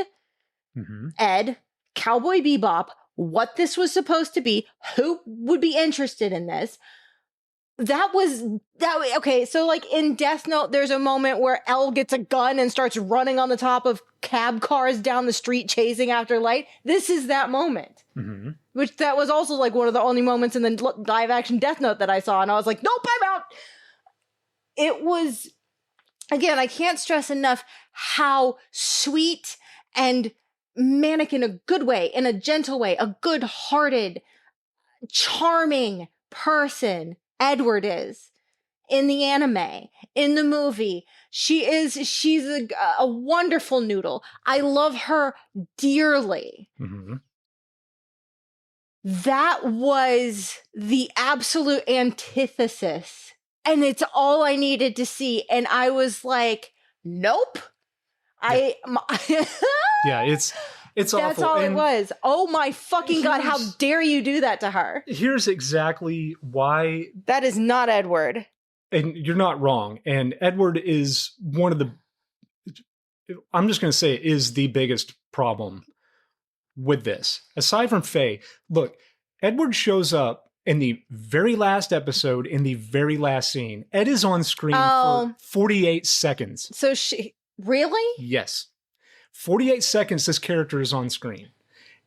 Mhm. Ed, Cowboy Bebop, what this was supposed to be, who would be interested in this. Okay, so like in Death Note, there's a moment where L gets a gun and starts running on the top of cab cars down the street chasing after light. This is that moment. Mhm. Which that was also like one of the only moments in the live action Death Note that I saw, and I was like, nope, I'm out. It was, again, I can't stress enough how sweet and manic in a good way, in a gentle way, a good-hearted, charming person Edward is in the anime, in the movie. She's a wonderful noodle. I love her dearly. Mhm. That was the absolute antithesis. And it's all I needed to see. And I was like, nope. Yeah, it's That's awful. all it And was. Oh my fucking God. How dare you do that to her? here's exactly why, That is not Edward. and you're not wrong. And Edward is one of the, I'm just going to say, is the biggest problem with this. Aside from Faye, look, Edward shows up in the very last episode, in the very last scene. Ed is on screen for 48 seconds. So she, really? Yes. 48 seconds this character is on screen.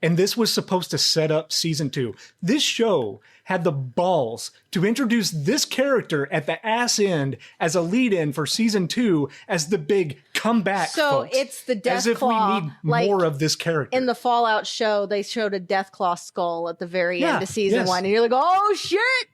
And this was supposed to set up season 2. This show had the balls to introduce this character at the ass end as a lead-in for season 2 as the big comeback. So folks. it's the Death as if Claw, we need like, more of this character. In the Fallout show, they showed a Deathclaw skull at the very end of season yes. 1. And you're like, oh shit!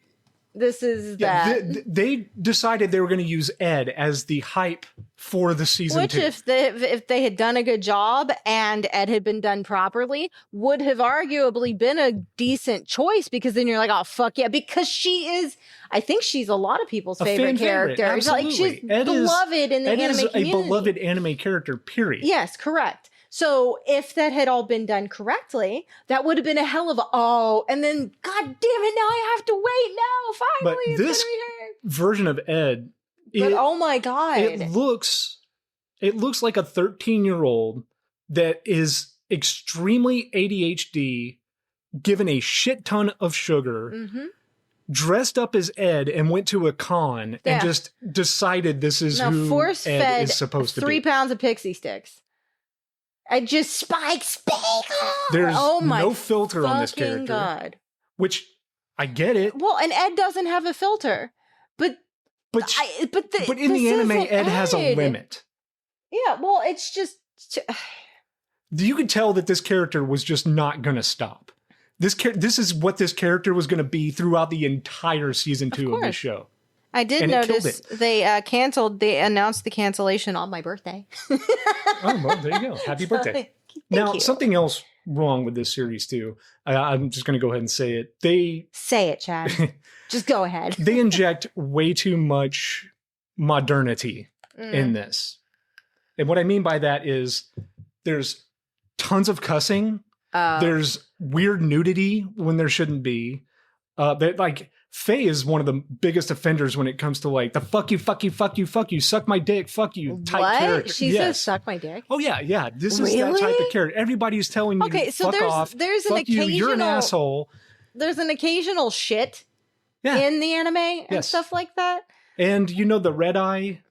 This is that. They decided they were going to use Ed as the hype for the season 2. Which, if they had done a good job and Ed had been done properly, would have arguably been a decent choice, because then you're like, oh, fuck yeah. Because she is, I think she's a lot of people's favorite character. Absolutely. Like, she's Ed beloved in the Ed anime is community. a beloved anime character, period. Yes, correct. So if that had all been done correctly, that would have been a hell of a, and then, god damn it, now I have to wait now, finally. But it's this gonna be here. version of Ed, But oh my god. it looks like a 13-year-old that is extremely ADHD, given a shit ton of sugar, dressed up as Ed and went to a con and just decided this is who Ed is supposed to be. 3 pounds of pixie sticks. I just Spike Spiegel. There's oh my no filter on this character. God. Which I get it. Well, and Ed doesn't have a filter. But in the anime, Ed has a limit. Yeah, well, it's just You could tell that this character was just not going to stop. This is what this character was going to be throughout the entire season 2 of this show. I did notice they announced the cancellation on my birthday. Oh, well, there you go. Happy birthday. Thank now, you. something else wrong with this series, too. I'm just going to go ahead and say it. Say it, Chad. Just go ahead. They inject way too much modernity in this. And what I mean by that is there's tons of cussing. There's weird nudity when there shouldn't be. Like, Faye is one of the biggest offenders when it comes to like the fuck you, suck my dick, fuck you type character. She says suck my dick? Oh yeah. This is that type of character. Everybody's telling you to fuck off. There's an fuck you, occasional, you're an asshole. There's an occasional shit in the anime and stuff like that. And you know the Red Eye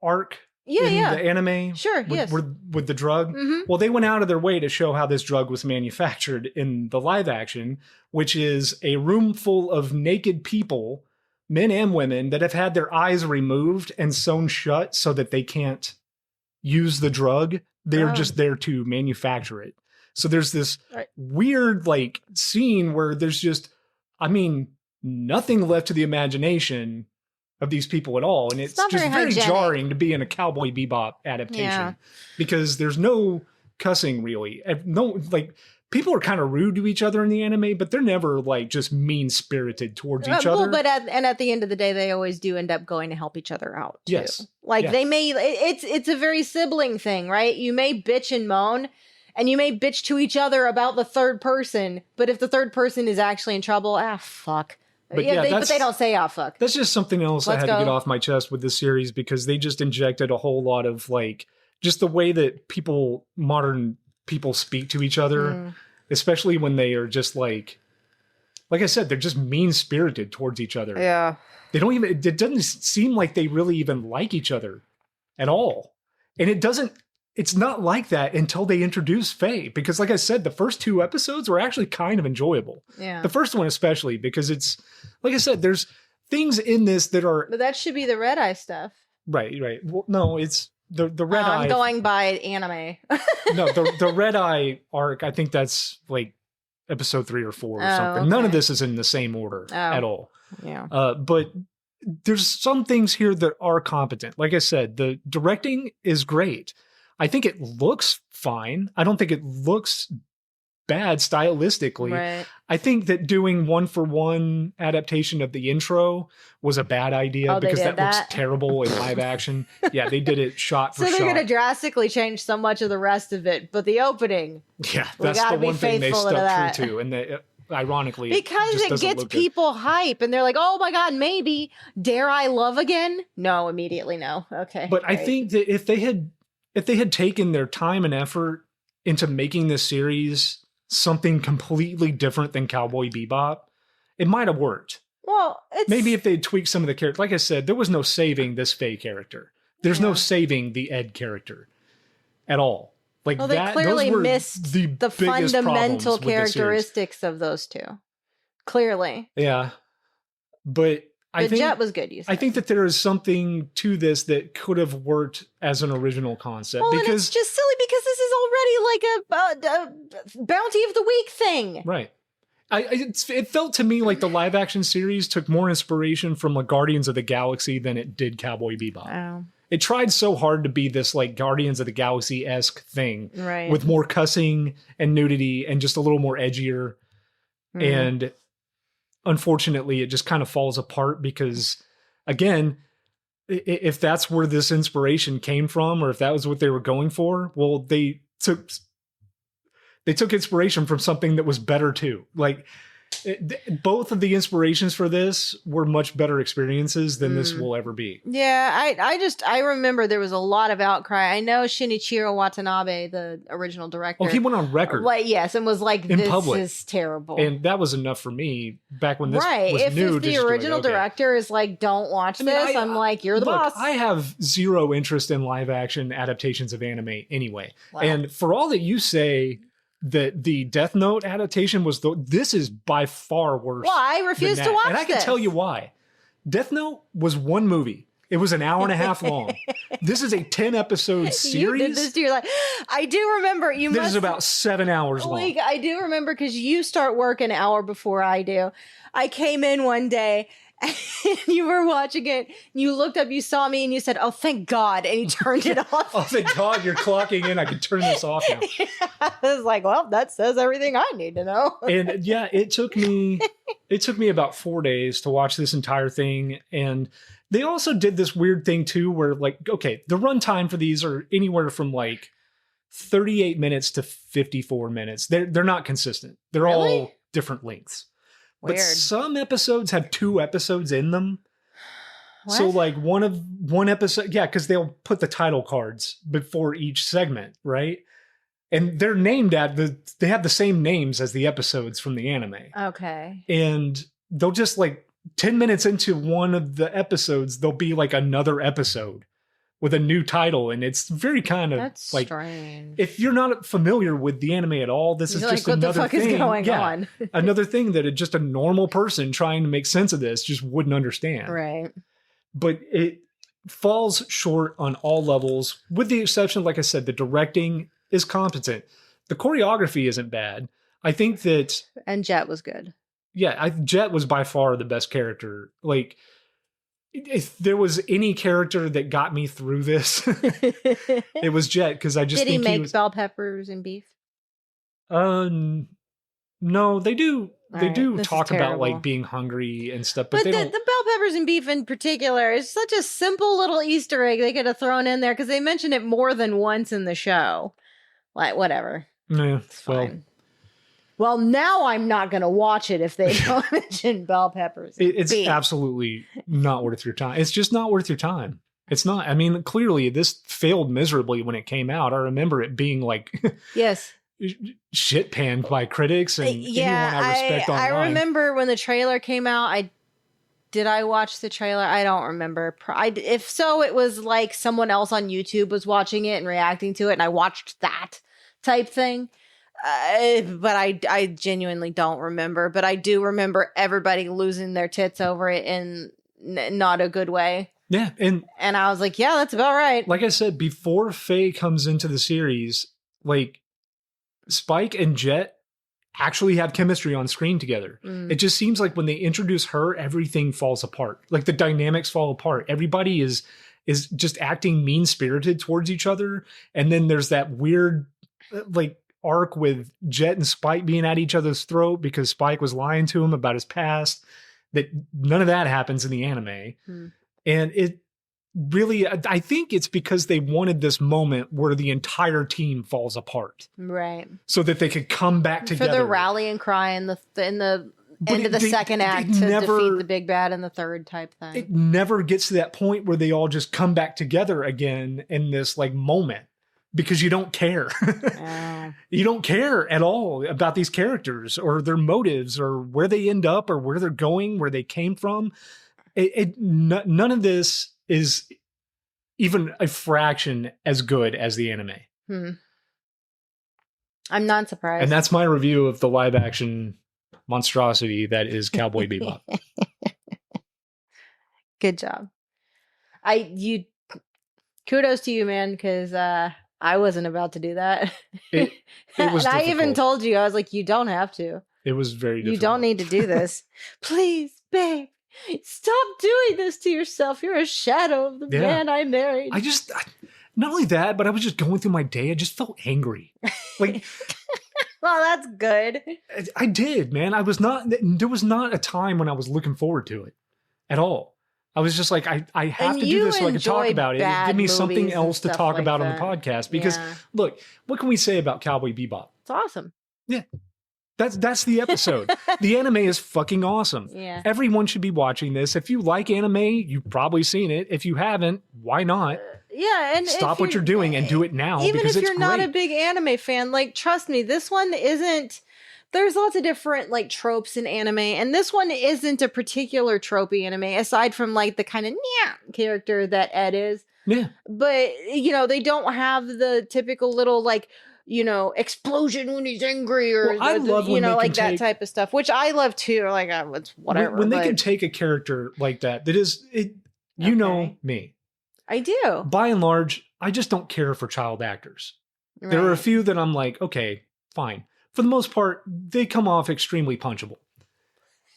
arc Yeah. the anime? Sure, yes. With the drug? Mhm. Well, they went out of their way to show how this drug was manufactured in the live action, which is a room full of naked people, men and women, that have had their eyes removed and sewn shut so that they can't use the drug. They're Oh. just there to manufacture it. So there's this Right. weird like scene where there's just, I mean, nothing left to the imagination of these people at all. And it's not just very very hygienic. jarring to be in a Cowboy Bebop adaptation Yeah. because there's no cussing really. No, like people are kind of rude to each other in the anime, but they're never like just mean spirited towards each other. But at the end of the day, they always do end up going to help each other out. Too. Yes. Like Yes. they may, it's a very sibling thing, right? You may bitch and moan, and you may bitch to each other about the third person, but if the third person is actually in trouble, fuck. But Yeah, yeah, but they don't say fuck. That's just something else Let's I had to go. get off my chest with this series because they just injected a whole lot of like just the way that modern people speak to each other, especially when they are just like I said, they're just mean spirited towards each other. Yeah. They don't even, it doesn't seem like they really even like each other at all. And it's not like that until they introduce Faye because like I said, the first 2 episodes were actually kind of enjoyable. Yeah. The first one especially because it's, like I said, there's things in this that are But that should be the red eye stuff. right. Well, no, it's the red eye. I'm going by anime. No, the red eye arc. I think that's like episode 3 or 4 or something. None of okay. this is in the same order at all. Yeah. But there's some things here that are competent. Like I said, the directing is great. I think it looks fine. I don't think it looks bad stylistically. Right. I think that doing 1-for-1 adaptation of the intro was a bad idea Oh, they because did that looks that? terrible in live action. Yeah, they did it shot for So they're shot. going to drastically change so much of the rest of it, but the opening, Yeah, We that's gotta the be one thing they faithful to stuck that. true to, and they, ironically, because just it doesn't gets look good. people hype, and they're like, "Oh my god, maybe dare I love again?" No, immediately no. Okay, But I great. think that if they had taken their time and effort into making this series something completely different than Cowboy Bebop, it might have worked. well, it's Maybe if they tweaked some of the characters, like I said, there was no saving this Faye character. There's no saving the Ed character at all. Like well, they that, clearly those were missed the the biggest fundamental problems with the series. characteristics of those two. Clearly, Yeah, but I the think Jet was good. You said. I think that there is something to this that could have worked as an original concept well, and because it's just silly because this is already like a bounty of the week thing. right. It felt to me like the live action series took more inspiration from like Guardians of the Galaxy than it did Cowboy Bebop. Oh, It tried so hard to be this like Guardians of the Galaxy-esque thing right. with more cussing and nudity and just a little more edgier. Mhm. And unfortunately, it just kind of falls apart because, again, if that's where this inspiration came from or if that was what they were going for, well, they took inspiration from something that was better too. Like both of the inspirations for this were much better experiences than this will ever be. Yeah, I remember there was a lot of outcry. I know Shinichiro Watanabe, the original director. Oh, he went on record. Like, yes, and was like, In "This public. is terrible." And that was enough for me back when this right, was if new. the just to be original like, okay. director is like, "Don't watch I mean, this," I'm like, "You're the look, boss." I have zero interest in live action adaptations of anime anyway. Wow. And for all that you say that the Death Note adaptation was this is by far worse. Well, I than refuse to that. watch And I can this. tell you why. Death Note was one movie. It was an hour and a half long. This is a 10 episode series. You did this to your life. I do remember. You This must is about 7 hours long. Like, I do remember because you start work an hour before I do. I came in one day and you were watching it. You looked up, you saw me, and you said, "Oh, thank God!" And you turned it off. Oh, thank God you're clocking in. I can turn this off now. I was like, "Well, that says everything I need to know." And yeah, it took me about 4 days to watch this entire thing. And they also did this weird thing too, where like, okay, the runtime for these are anywhere from like 38 minutes to 54 minutes. They're not consistent. They're all Really? different lengths. Weird. But some episodes have 2 episodes in them. What? So like one episode, yeah, because they'll put the title cards before each segment, right? And they're named they have the same names as the episodes from the anime. Okay. And they'll just like 10 minutes into one of the episodes, there'll be like another episode with a new title, and it's very kind of That's like strange. if you're not familiar with the anime at all, this is You're just like, what the another fuck thing. is going on? Another thing that just a normal person trying to make sense of this just wouldn't understand. Right. But it falls short on all levels, with the exception, like I said, the directing is competent. The choreography isn't bad. I think that, And Jet was good. yeah, Jet was by far the best character. Like, if there was any character that got me through this, it was Jet, because I just Did he think make was, bell peppers and beef? no, they do. They Alright, do this is talk about terrible. like being hungry and stuff, but But they the don't. bell peppers and beef in particular is such a simple little Easter egg they could have thrown in there because they mention it more than once in the show. Like, whatever. Yeah, It's fine. Well, now I'm not going to watch it if they don't mention bell peppers. And it's beef. absolutely not worth your time. It's just not worth your time. It's not. I mean, clearly this failed miserably when it came out. I remember it being like Yes. shit panned by critics and anyone I respect online. I remember when the trailer came out. Did I watch the trailer? I don't remember. If so, it was like someone else on YouTube was watching it and reacting to it, and I watched that type thing. But I genuinely don't remember. But I do remember everybody losing their tits over it in not a good way. Yeah, and I was like, yeah, that's about right. like I said, before Faye comes into the series, like Spike and Jet actually have chemistry on screen together. It just seems like when they introduce her, everything falls apart. Like the dynamics fall apart. Everybody is just acting mean-spirited towards each other. And then there's that weird like arc with Jet and Spike being at each other's throat because Spike was lying to him about his past. That none of that happens in the anime. And it really, I think it's because they wanted this moment where the entire team falls apart. Right. So that they could come back together. For the rally and cry in the end of the second act to defeat the big bad in the third type thing. It never gets to that point where they all just come back together again in this like moment because you don't care. You don't care at all about these characters or their motives or where they end up or where they're going, where they came from. None of this is even a fraction as good as the anime. I'm not surprised. And that's my review of the live action monstrosity that is Cowboy Bebop. Good job. Kudos to you, man, because I wasn't about to do that. It was and I even difficult. told you, I was like, you don't have to. It was very difficult. You don't need to do this. Please, babe. Stop doing this to yourself. You're a shadow of the man I married. Not only that, but I was just going through my day. I just felt angry. Like, well, that's good. I did, man. There was not a time when I was looking forward to it at all. I was just like, I have to do this so I can talk about it. Give me something else to talk about on the podcast. Because look, what can we say about Cowboy Bebop? It's awesome. Yeah. That's the episode. The anime is fucking awesome. Yeah. Everyone should be watching this. If you like anime, you've probably seen it. If you haven't, why not? Yeah, and stop what you're doing and do it now. Even because if it's you're not great. a big anime fan, like trust me, this one isn't. There's lots of different like tropes in anime, and this one isn't a particular tropey anime aside from like the kind of character that Ed is. Yeah. But they don't have the typical little like explosion when he's angry or I love when they like can that type of stuff, which I love too. Like it's whatever. When they can take a character like that is it. You know me. I do. By and large, I just don't care for child actors. Right. There are a few that I'm like, okay, fine. For the most part, they come off extremely punchable.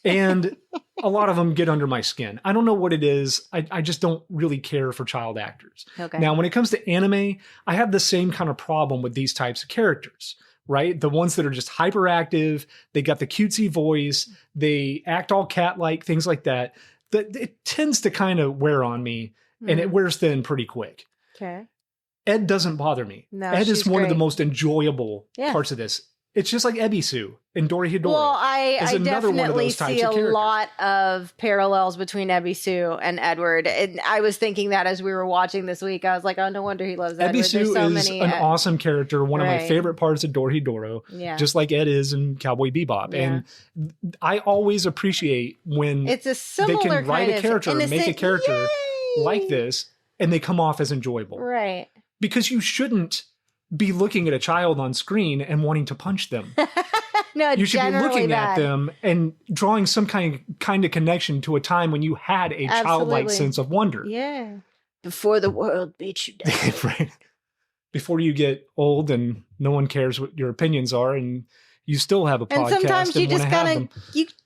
And a lot of them get under my skin. I don't know what it is. I just don't really care for child actors. Okay. Now, when it comes to anime, I have the same kind of problem with these types of characters, right? The ones that are just hyperactive, they got the cutesy voice, they act all cat-like, things like that. It tends to kind of wear on me, and it wears thin pretty quick. Okay. Ed doesn't bother me. No, Ed is she's one of the great. most enjoyable parts of this. It's just like Ebisu and Dorohedoro. Well, I another one of definitely those types see of a characters. lot of parallels between Ebisu and Edward. And I was thinking that as we were watching this week, I was like, oh, no wonder he loves Edward. There's Ebisu so is many, an awesome character, one of my right. favorite parts of Dorohedoro, Yeah. just like Ed is in Cowboy Bebop. Yeah. And I always appreciate when It's a they similar can write kind a of character and make a innocent- character Yay! like this and they come off as enjoyable. Right. Because you shouldn't be looking at a child on screen and wanting to punch them. No, You should be generally looking bad. at them and drawing some kind of connection to a time when you had a childlike Absolutely. sense of wonder. Yeah. Before the world beats you down. Right. Before you get old and no one cares what your opinions are, and you still have a podcast And sometimes you and just want to have gotta, them.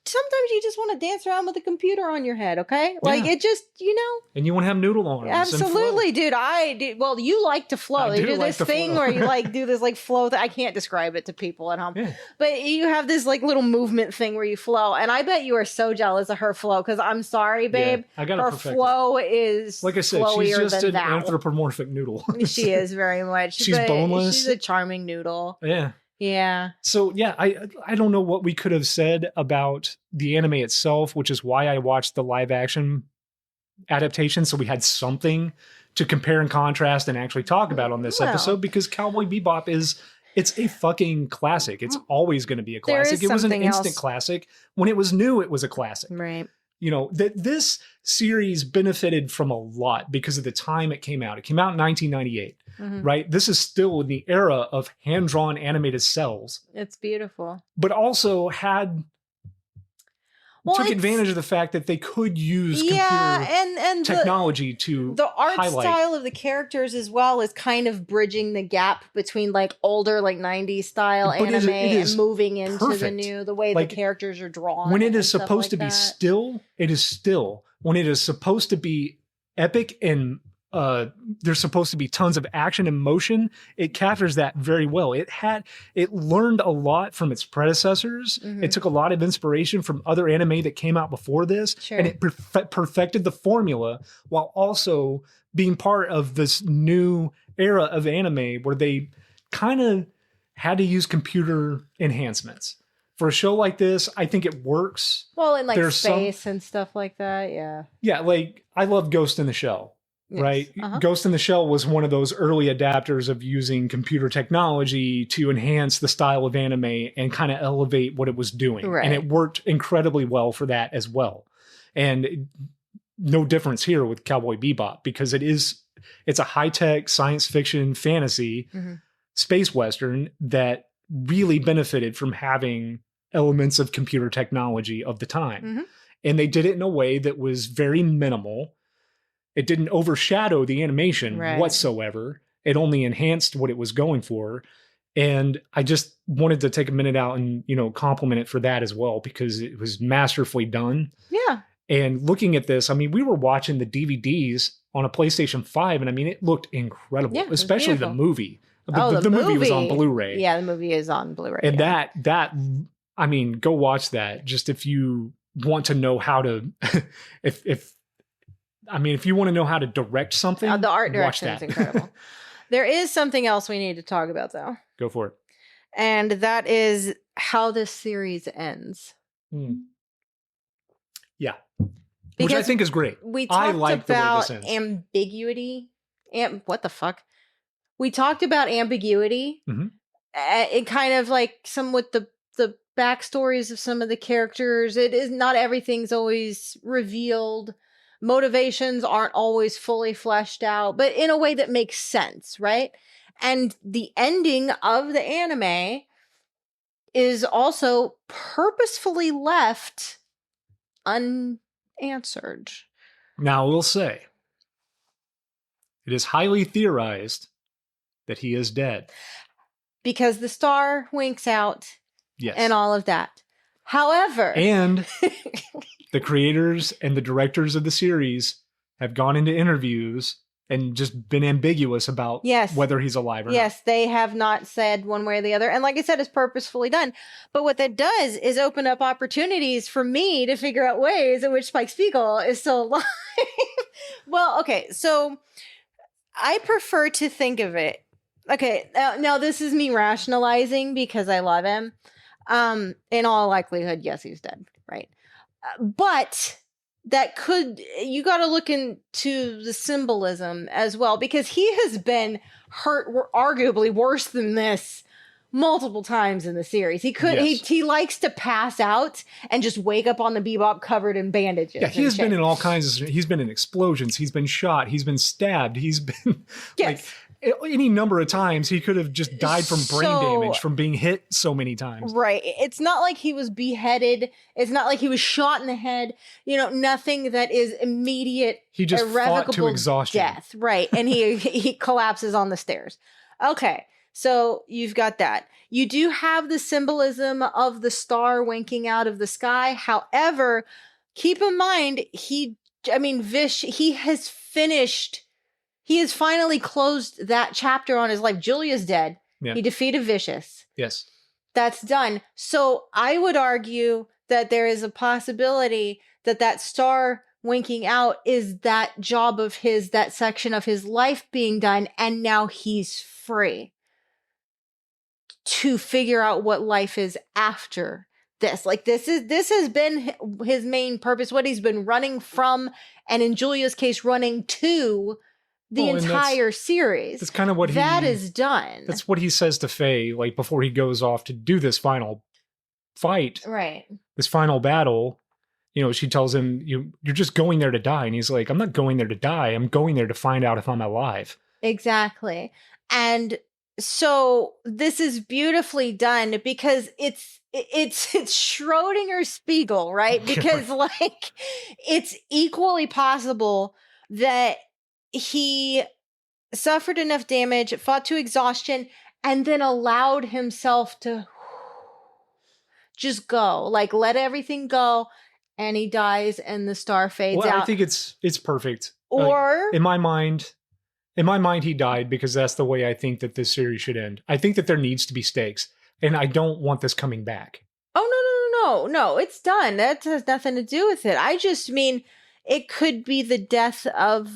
sometimes you just want to dance around with a computer on your head, okay? Like Yeah. it just, you know. And you want to have noodle arms. Absolutely, dude. Well, you like to flow. I You do do like this to thing flow. where you like do this like flow. I can't describe it to people at home, Yeah. but you have this like little movement thing where you flow, and I bet you are so jealous of her flow because I'm sorry, babe. I gotta Her perfect flow is Like I said, she's flowier just than an thou. anthropomorphic noodle. She is very much. She's but boneless. She's a charming noodle. Yeah. Yeah. So yeah, I don't know what we could have said about the anime itself, which is why I watched the live action adaptation, so we had something to compare and contrast and actually talk about on this Well. episode, because Cowboy Bebop it's a fucking classic. It's always going to be a There is classic. It was an something instant else. classic. When it was new, it was a classic. Right. You know, this series benefited from a lot because of the time it came out. It came out in 1998, Mhm. right? This is still in the era of hand-drawn animated cells, It's beautiful. but also Well, took it's- advantage of the fact that they could use Yeah, computer and technology to the art highlight. style of the characters as well is kind of bridging the gap between like older like 90s style But it anime is and moving into the perfect. new the way Like, the characters are drawn. When it and is stuff supposed like to be that. still, it is still. When it is supposed to be epic and there's supposed to be tons of action and motion, it captures that very well. It learned a lot from its predecessors. Mhm. It took a lot of inspiration from other anime that came out before this, Sure. and it perfected the formula while also being part of this new era of anime where they kind of had to use computer enhancements. For a show like this, I think it works. Well, in like there's space and stuff like that, yeah. Yeah, like I love Ghost in the Shell. Yes. Right? Uh-huh. Ghost in the Shell was one of those early adapters of using computer technology to enhance the style of anime and kind of elevate what it was doing. Right. And it worked incredibly well for that as well. And no difference here with Cowboy Bebop, because it's a high-tech science fiction fantasy Mhm. space western that really benefited from having elements of computer technology of the time. Mhm. And they did it in a way that was very minimal. It didn't overshadow the animation Right. whatsoever. It only enhanced what it was going for. And I just wanted to take a minute out and, compliment it for that as well, because it was masterfully done. Yeah. And looking at this, I mean, we were watching the DVDs on a PlayStation 5, and I mean, it looked incredible, Yeah, it was especially the beautiful. movie. The movie was on Blu-ray. Yeah, the movie is on Blu-ray. And yeah. that, I mean, go watch that. Just if you want to know how to, if you want to know how to direct something, The art watch direction is that. incredible. There is something else we need to talk about though. Go for it. And that is how this series ends. Yeah. Which I Because think is great. We I talked like the way about this ends. ambiguity. What the fuck? We talked about ambiguity. Mhm. It kind of like some with the backstories of some of the characters. It is not everything's always revealed. Motivations aren't always fully fleshed out, but in a way that makes sense, right? And the ending of the anime is also purposefully left unanswered. Now, I will say, it is highly theorized that he is dead. Because the star winks out Yes. and all of that. However, And the creators and the directors of the series have gone into interviews and just been ambiguous about Yes. whether he's alive or yes, they have not said one way or the other. And like I said, it's purposefully done. But what that does is open up opportunities for me to figure out ways in which Spike Spiegel is still alive. Well, okay, so I prefer to think of it. Okay, now this is me rationalizing because I love him. In all likelihood, yes, he's dead, right? But you got to look into the symbolism as well, because he has been hurt arguably worse than this multiple times in the series. Yes. He likes to pass out and just wake up on the Bebop covered in bandages. Yeah, he has been in all kinds of. He's been in explosions. He's been shot. He's been stabbed. He's been Yes. like any number of times. He could have just died from brain So- damage from being hit so many times. Right. It's not like he was beheaded. It's not like he was shot in the head. Nothing that is immediate, He just fought to irrevocable exhaustion. death. Right. And he collapses on the stairs. Okay. So you've got that. You do have the symbolism of the star winking out of the sky. However, keep in mind, Vish, he has finally closed that chapter on his life. Julia's dead. Yeah. He defeated Vicious. Yes. That's done. So I would argue that there is a possibility that star winking out is that job of his, that section of his life being done, and now he's free to figure out what life is after this. Like this has been his main purpose, what he's been running from, and in Julia's case, running to the entire series. That's kind of what that is done. That's what he says to Faye, like before he goes off to do this final fight, right? This final battle. She tells him, "You're just going there to die," and he's like, "I'm not going there to die. I'm going there to find out if I'm alive." Exactly, and so this is beautifully done because it's Schrodinger Spiegel, right? Because like it's equally possible that he suffered enough damage, fought to exhaustion, and then allowed himself to just go, like let everything go, and he dies and the star fades out. I think it's perfect. Or in my mind, he died because that's the way I think that this series should end. I think that there needs to be stakes, and I don't want this coming back. Oh, no, it's done. That has nothing to do with it. I just mean it could be the death of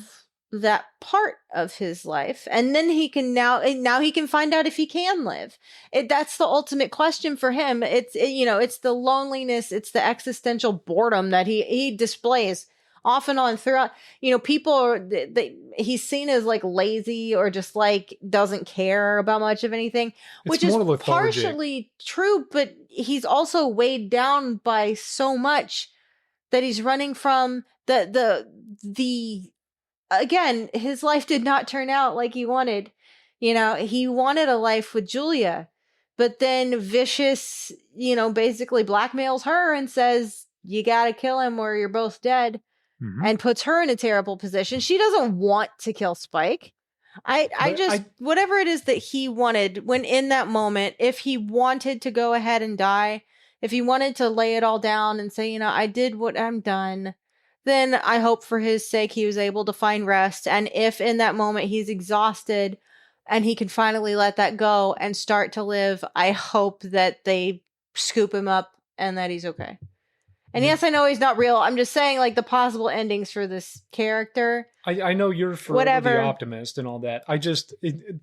that part of his life, and then he can now he can find out if he can live. That's the ultimate question for him. It's the loneliness, it's the existential boredom that he displays off and on throughout. People he's seen as like lazy or just like doesn't care about much of anything, which is partially true, but he's also weighed down by so much that he's running from the again, his life did not turn out like he wanted. He wanted a life with Julia, but then Vicious, basically blackmails her and says, you got to kill him or you're both dead, and puts her in a terrible position. She doesn't want to kill Spike. Whatever it is that he wanted when in that moment, if he wanted to go ahead and die, if he wanted to lay it all down and say, I did what I'm done, then I hope for his sake he was able to find rest. And if in that moment he's exhausted and he can finally let that go and start to live, I hope that they scoop him up and that he's okay. And yes, I know he's not real. I'm just saying, like, the possible endings for this character. I know you're forever the optimist and all that.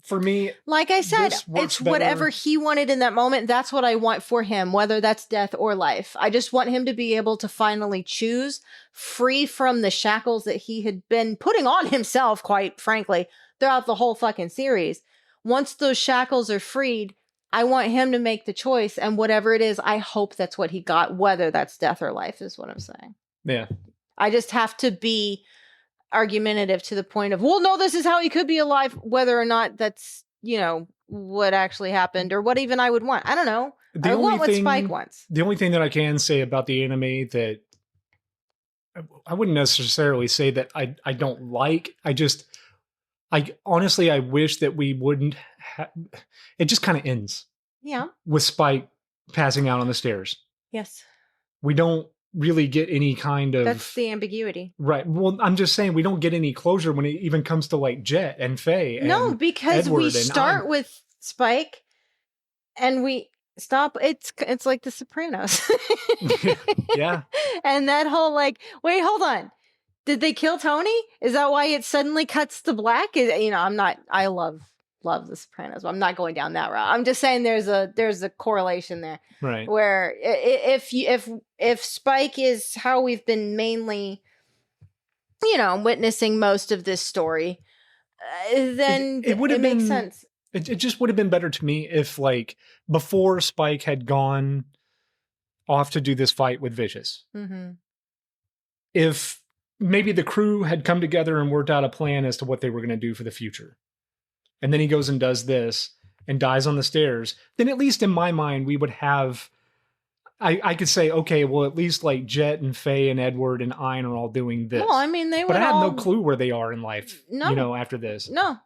For me, like I said, it's whatever he wanted in that moment. That's what I want for him, whether that's death or life. I just want him to be able to finally choose, free from the shackles that he had been putting on himself, quite frankly, throughout the whole fucking series. Once those shackles are freed, I want him to make the choice, and whatever it is, I hope that's what he got, whether that's death or life, is what I'm saying. Yeah. I just have to be argumentative to the point of, well, no, this is how he could be alive, whether or not that's, what actually happened, or what even I would want. I don't know. I want what Spike wants. The only thing that I can say about the anime that I wouldn't necessarily say that I don't like, honestly, I wish that we wouldn't it just kind of ends. Yeah. With Spike passing out on the stairs. Yes. We don't really get any kind of... That's the ambiguity. Right. Well, I'm just saying we don't get any closure when it even comes to like Jet and Faye. No, because Edward we start with Spike and we stop. It's like The Sopranos. Yeah. And that whole wait, hold on. Did they kill Tony? Is that why it suddenly cuts to black? I love The Sopranos. I'm not going down that route. I'm just saying there's a correlation there, right? Where if Spike is how we've been mainly, witnessing most of this story, then it makes sense. It just would have been better to me if, like, before Spike had gone off to do this fight with Vicious, if maybe the crew had come together and worked out a plan as to what they were going to do for the future, and then he goes and does this and dies on the stairs, then at least in my mind, we would have, I could say, okay, well, at least like Jet and Faye and Edward and Ein are all doing this. Well, I mean, they would but I have all... no clue where they are in life, No. you know, after this. No.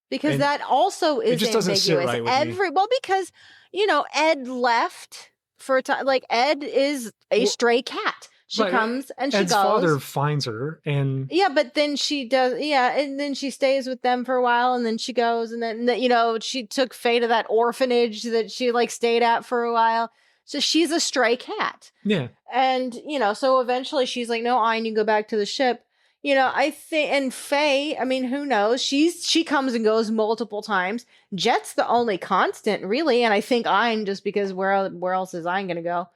Because And that also is it just doesn't sit ambiguous. right with me. Well, because, you know, Ed left for a time. Like, Ed is a stray cat. She Right. comes and she Ed's goes. father finds her, and Yeah, but then she does, and then she stays with them for a while, and then she goes, and then, you know, she took Faye to that orphanage that she, like, stayed at for a while. So she's a stray cat. yeah. And, you know, so eventually she's like, no, I need to go back to the ship. You know, I think, and Faye, I mean, who knows? She comes and goes multiple times. Jet's the only constant, really. And I think Ein, just because where else is Ein going to go?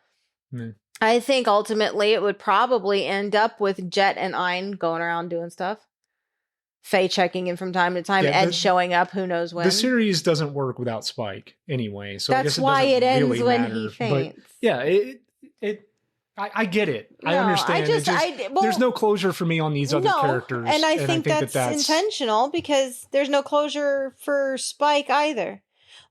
Mm. I think ultimately it would probably end up with Jet and Ein going around doing stuff. Faye checking in from time to time. Yeah, Ed showing up, who knows when. The series doesn't work without Spike anyway, so I That's guess it why doesn't it ends really when matter. he But faints. yeah, I get it. I No, understand. There's no closure for me on these other characters, and I think that's intentional because there's no closure for Spike either,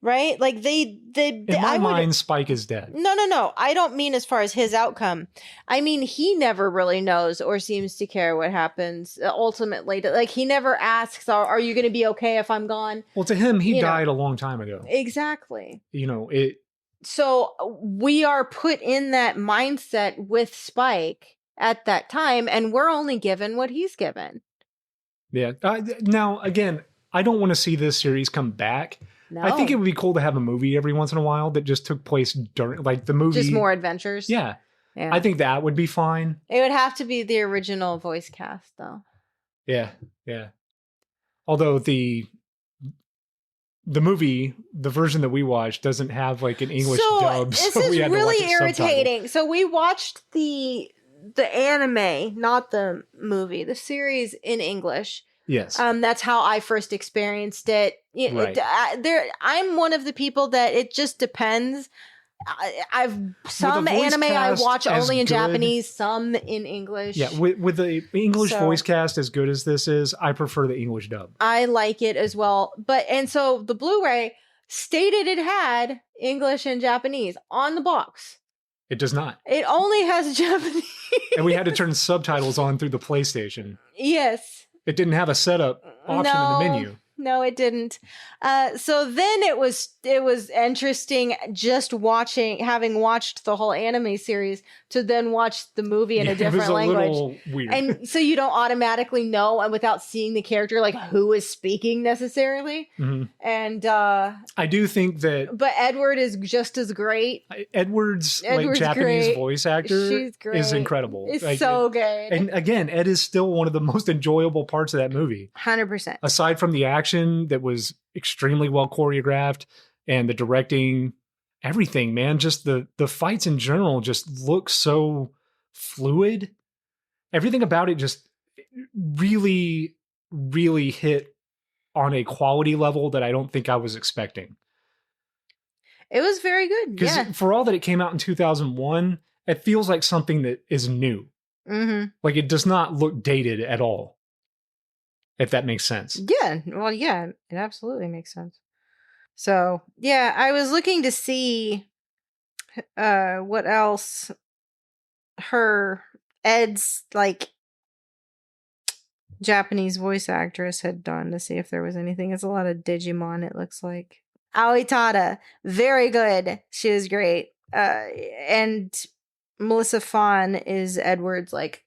right? Like they in my mind, Spike is dead. No. I don't mean as far as his outcome. I mean he never really knows or seems to care what happens ultimately. Like he never asks, "Are you going to be okay if I'm gone?" Well, to him, he died a long time ago. Exactly. You know it. So we are put in that mindset with Spike at that time, and we're only given what he's given. Yeah. Now, again, I don't want to see this series come back. No. I think it would be cool to have a movie every once in a while that just took place during, like the movie. Just more adventures. Yeah. I think that would be fine. It would have to be the original voice cast, though. Yeah. Although the movie, the version that we watched, doesn't have like an English dub. This so is we had to watch really it subtitled. irritating. So we watched the anime, not the movie, the series in English. Yes. That's how I first experienced it. Right. I'm one of the people that it just depends. I've some With a voice anime I cast watch as only in good- Japanese, some in English. Yeah, with the English So- voice cast as good as this is, I prefer the English dub. I like it as well. And so the Blu-ray stated it had English and Japanese on the box. It does not. It only has Japanese. And we had to turn subtitles on through the PlayStation. Yes. It didn't have a setup option in the menu. No, it didn't. So then it was interesting just having watched the whole anime series to then watch the movie in a different language. It was a little weird. And so you don't automatically know, and without seeing the character, like who is speaking necessarily. Mhm. And I do think that but Edward is just as great. Edward's Edward's Japanese great. voice actor She's great. is incredible. It's so good. And again, Ed is still one of the most enjoyable parts of that movie. 100%. Aside from the action that was extremely well choreographed and the directing, everything, man, just the fights in general just look so fluid. Everything about it just really, really hit on a quality level that I don't think I was expecting. It was very good. Because Yeah. for all that it came out in 2001, it feels like something that is new. Mm-hmm. Like it does not look dated at all. If that makes sense. Yeah. Well, yeah, it absolutely makes sense. So, yeah, I was looking to see what else Ed's like Japanese voice actress had done to see if there was anything. It's a lot of Digimon, it looks like. Aoi Tada, very good. She was great. And Melissa Fawn is Edward's like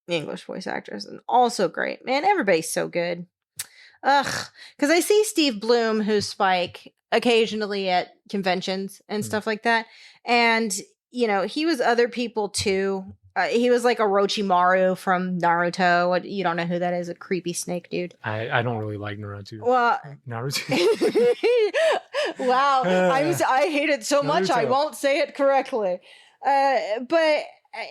English voice actress and also great. Man, everybody's so good. Ugh, because I see Steve Bloom, who's Spike, occasionally at conventions and stuff like that. And, you know, he was other people too. He was like Orochimaru from Naruto. You don't know who that is, a creepy snake dude. I don't really like Naruto. Well, Naruto. wow. I hate it so much I Naruto. won't say it correctly. But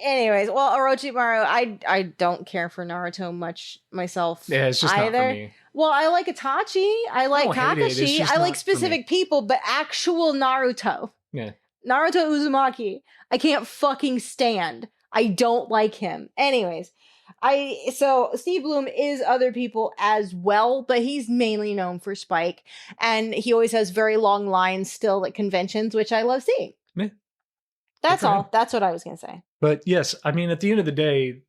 Anyways, well, Orochimaru, I don't care for Naruto much myself. Yeah, it's just either. not for me. Well, I like Itachi. I like don't hate it, it's Kakashi. just I not like for me. specific people, but actual Naruto. Yeah. Naruto Uzumaki, I can't fucking stand. I don't like him. Anyways, so Steve Bloom is other people as well, but he's mainly known for Spike, and he always has very long lines still at conventions, which I love seeing. Yeah. That's Good for all. him. That's what I was gonna say. But yes, I mean, at the end of the day,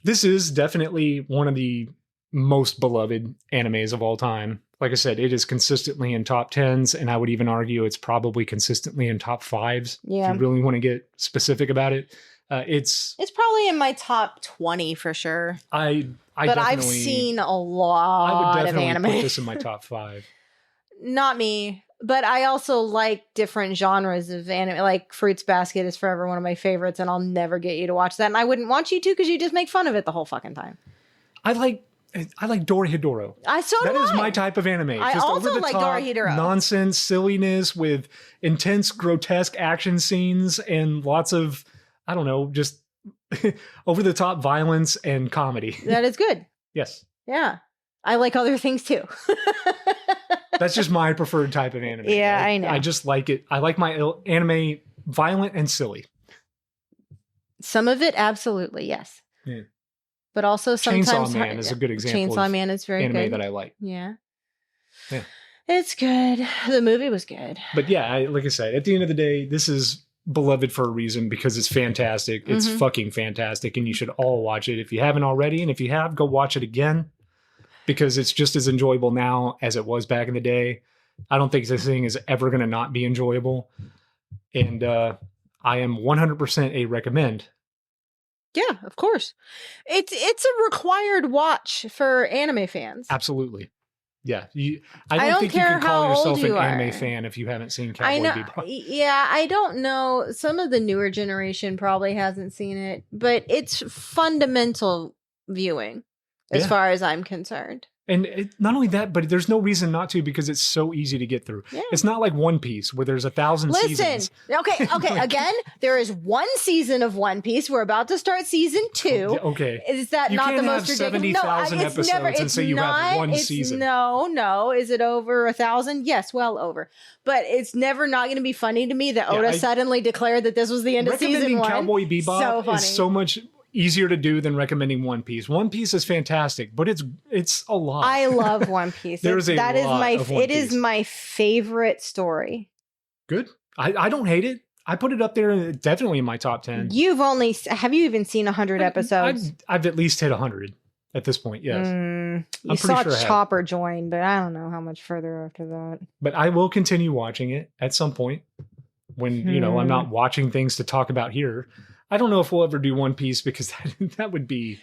this is definitely one of the most beloved animes of all time. Like I said, it is consistently in top 10s, and I would even argue it's probably consistently in top 5s. Yeah. If you really want to get specific about it. It's probably in my top 20 for sure. I but I've definitely- seen a I lot would of definitely anime. put this in my top 5. Not me, but I also like different genres of anime. Like Fruits Basket is forever one of my favorites, and I'll never get you to watch that. And I wouldn't want you to because you just make fun of it the whole fucking time. I like Dorohedoro. That Is my type of anime. I Just also like over-the-top Dorohedoro. nonsense, silliness with intense, grotesque action scenes and lots of, I don't know, just over the top violence and comedy. That is good. Yes. Yeah. I like other things too. That's just my preferred type of anime. Yeah, I know. I just like it. I like my anime violent and silly. Some of it, absolutely, yes. Yeah. But also sometimes Chainsaw Man is a good example Chainsaw of Man is very anime good. that I like. Yeah. Yeah. It's good. The movie was good. But yeah, like I said, at the end of the day, this is beloved for a reason because it's fantastic. It's fucking fantastic, and you should all watch it if you haven't already. And if you have, go watch it again because it's just as enjoyable now as it was back in the day. I don't think this thing is ever going to not be enjoyable. And I am 100% a recommend. Yeah, of course. It's a required watch for anime fans. Absolutely. Yeah. I don't don't think you care can call how old yourself an you anime are. fan if you haven't seen Cowboy I know. Bebop. Yeah, I don't know. Some of the newer generation probably hasn't seen it, but it's fundamental viewing as Yeah. far as I'm concerned. And not only that, but there's no reason not to because it's so easy to get through. Yeah. It's not like One Piece where there's 1,000 seasons. Okay. Again, there is one season of One Piece. We're about to start season 2. Okay. Is that You not can't the have most ridiculous? 70,000 it's episodes never. and It's say you have not. one It's season. No. Is it over 1,000? Yes, well over. But it's never not going to be funny to me that Oda suddenly declared that this was the end of season 1. Recommending Cowboy Bebop So funny. is so much easier to do than recommending One Piece. One Piece is fantastic, but it's a lot. I love One Piece. There's a That is lot my. of One It is Piece. my favorite story. Good. I don't hate it. I put it up there definitely in my top 10. Have you even seen 100 episodes? I've at least hit 100 at this point, yes. You I'm saw pretty sure I have. Chopper join, but I don't know how much further after that. But I will continue watching it at some point when, I'm not watching things to talk about here. I don't know if we'll ever do One Piece because that would be...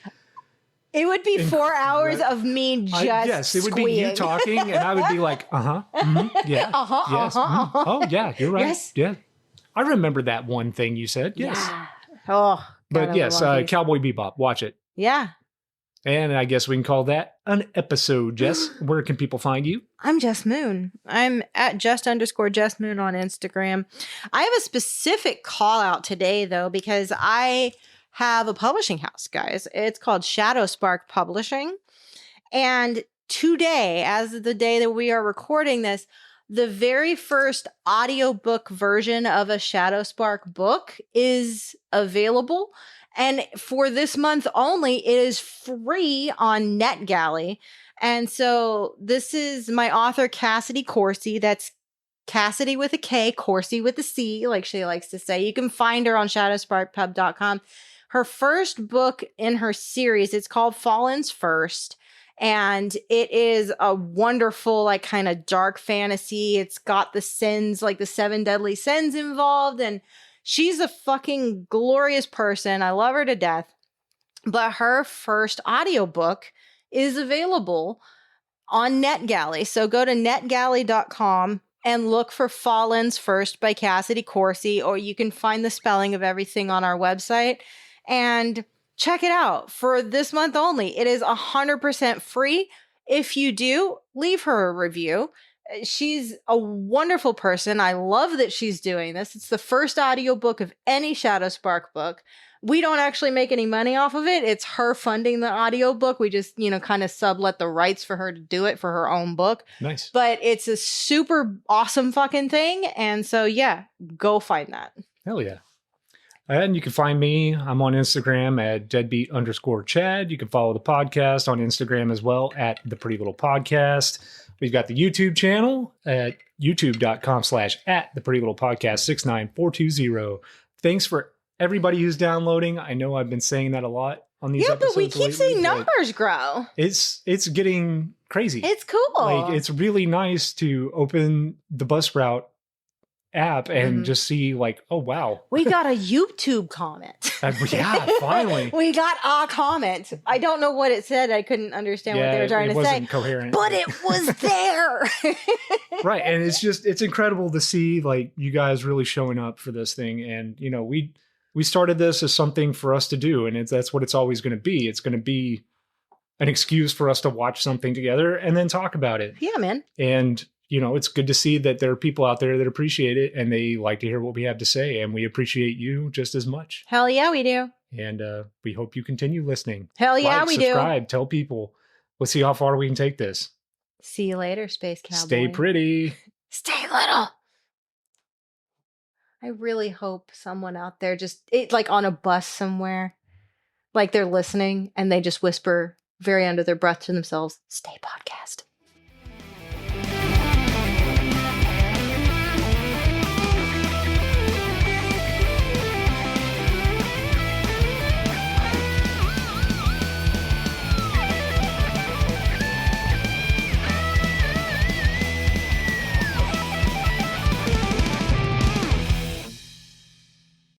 It would be 4 hours of me just yes, it would be you squeeing. talking and I would be like, yeah, yes, oh yeah, you're right. Yes. Yeah. I remember that one thing you said, yes. Yeah. Oh, But God, I yes, love One Piece. Cowboy Bebop, watch it. Yeah. And I guess we can call that an episode, Jess. Where can people find you? I'm Jess Moon. I'm at @just_Jess Moon on Instagram. I have a specific call out today, though, because I have a publishing house, guys. It's called Shadow Spark Publishing. And today, as of the day that we are recording this, the very first audiobook version of a Shadow Spark book is available. And for this month only, it is free on NetGalley. And so this is my author, Cassidy Corsi. That's Cassidy with a K, Corsi with a C, like she likes to say. You can find her on shadowsparkpub.com. Her first book in her series, it's called Fallen's First. And it is a wonderful, like, kind of dark fantasy. It's got the sins, like the 7 deadly sins involved. And she's a fucking glorious person. I love her to death. But her first audiobook is available on NetGalley. So go to netgalley.com and look for Fallen's First by Cassidy Corsi, or you can find the spelling of everything on our website and check it out for this month only. It is 100% free. If you do, leave her a review. she's a wonderful person. I love that she's doing this. It's the first audiobook of any Shadow Spark book. We don't actually make any money off of it. It's her funding the audiobook. We just, kind of sublet the rights for her to do it for her own book. Nice. But it's a super awesome fucking thing. And so, yeah, go find that. Hell yeah. And you can find me. I'm on Instagram at deadbeat_Chad. You can follow the podcast on Instagram as well at The Pretty Little Podcast. We've got the YouTube channel at youtube.com/at The Pretty Little Podcast 69420. Thanks for everybody who's downloading. I know I've been saying that a lot on these episodes. Yeah, but we keep seeing numbers grow. It's getting crazy. It's cool. It's really nice to open the Buzzsprout app and just see oh wow, we got a YouTube comment. Yeah, finally we got a comment. I don't know what it said. I couldn't understand what they were trying to say. It wasn't coherent, but it was there. Right, and it's incredible to see you guys really showing up for this thing. And we started this as something for us to do, and that's what it's always going to be. It's going to be an excuse for us to watch something together and then talk about it. Yeah, man. And it's good to see that there are people out there that appreciate it and they like to hear what we have to say. And we appreciate you just as much. Hell yeah, we do. And we hope you continue listening. Hell yeah, we subscribe, tell people. Let's see how far we can take this. See you later, Space Cowboy. Stay pretty. Stay little. I really hope someone out there on a bus somewhere, they're listening and they just whisper very under their breath to themselves, "Stay podcast."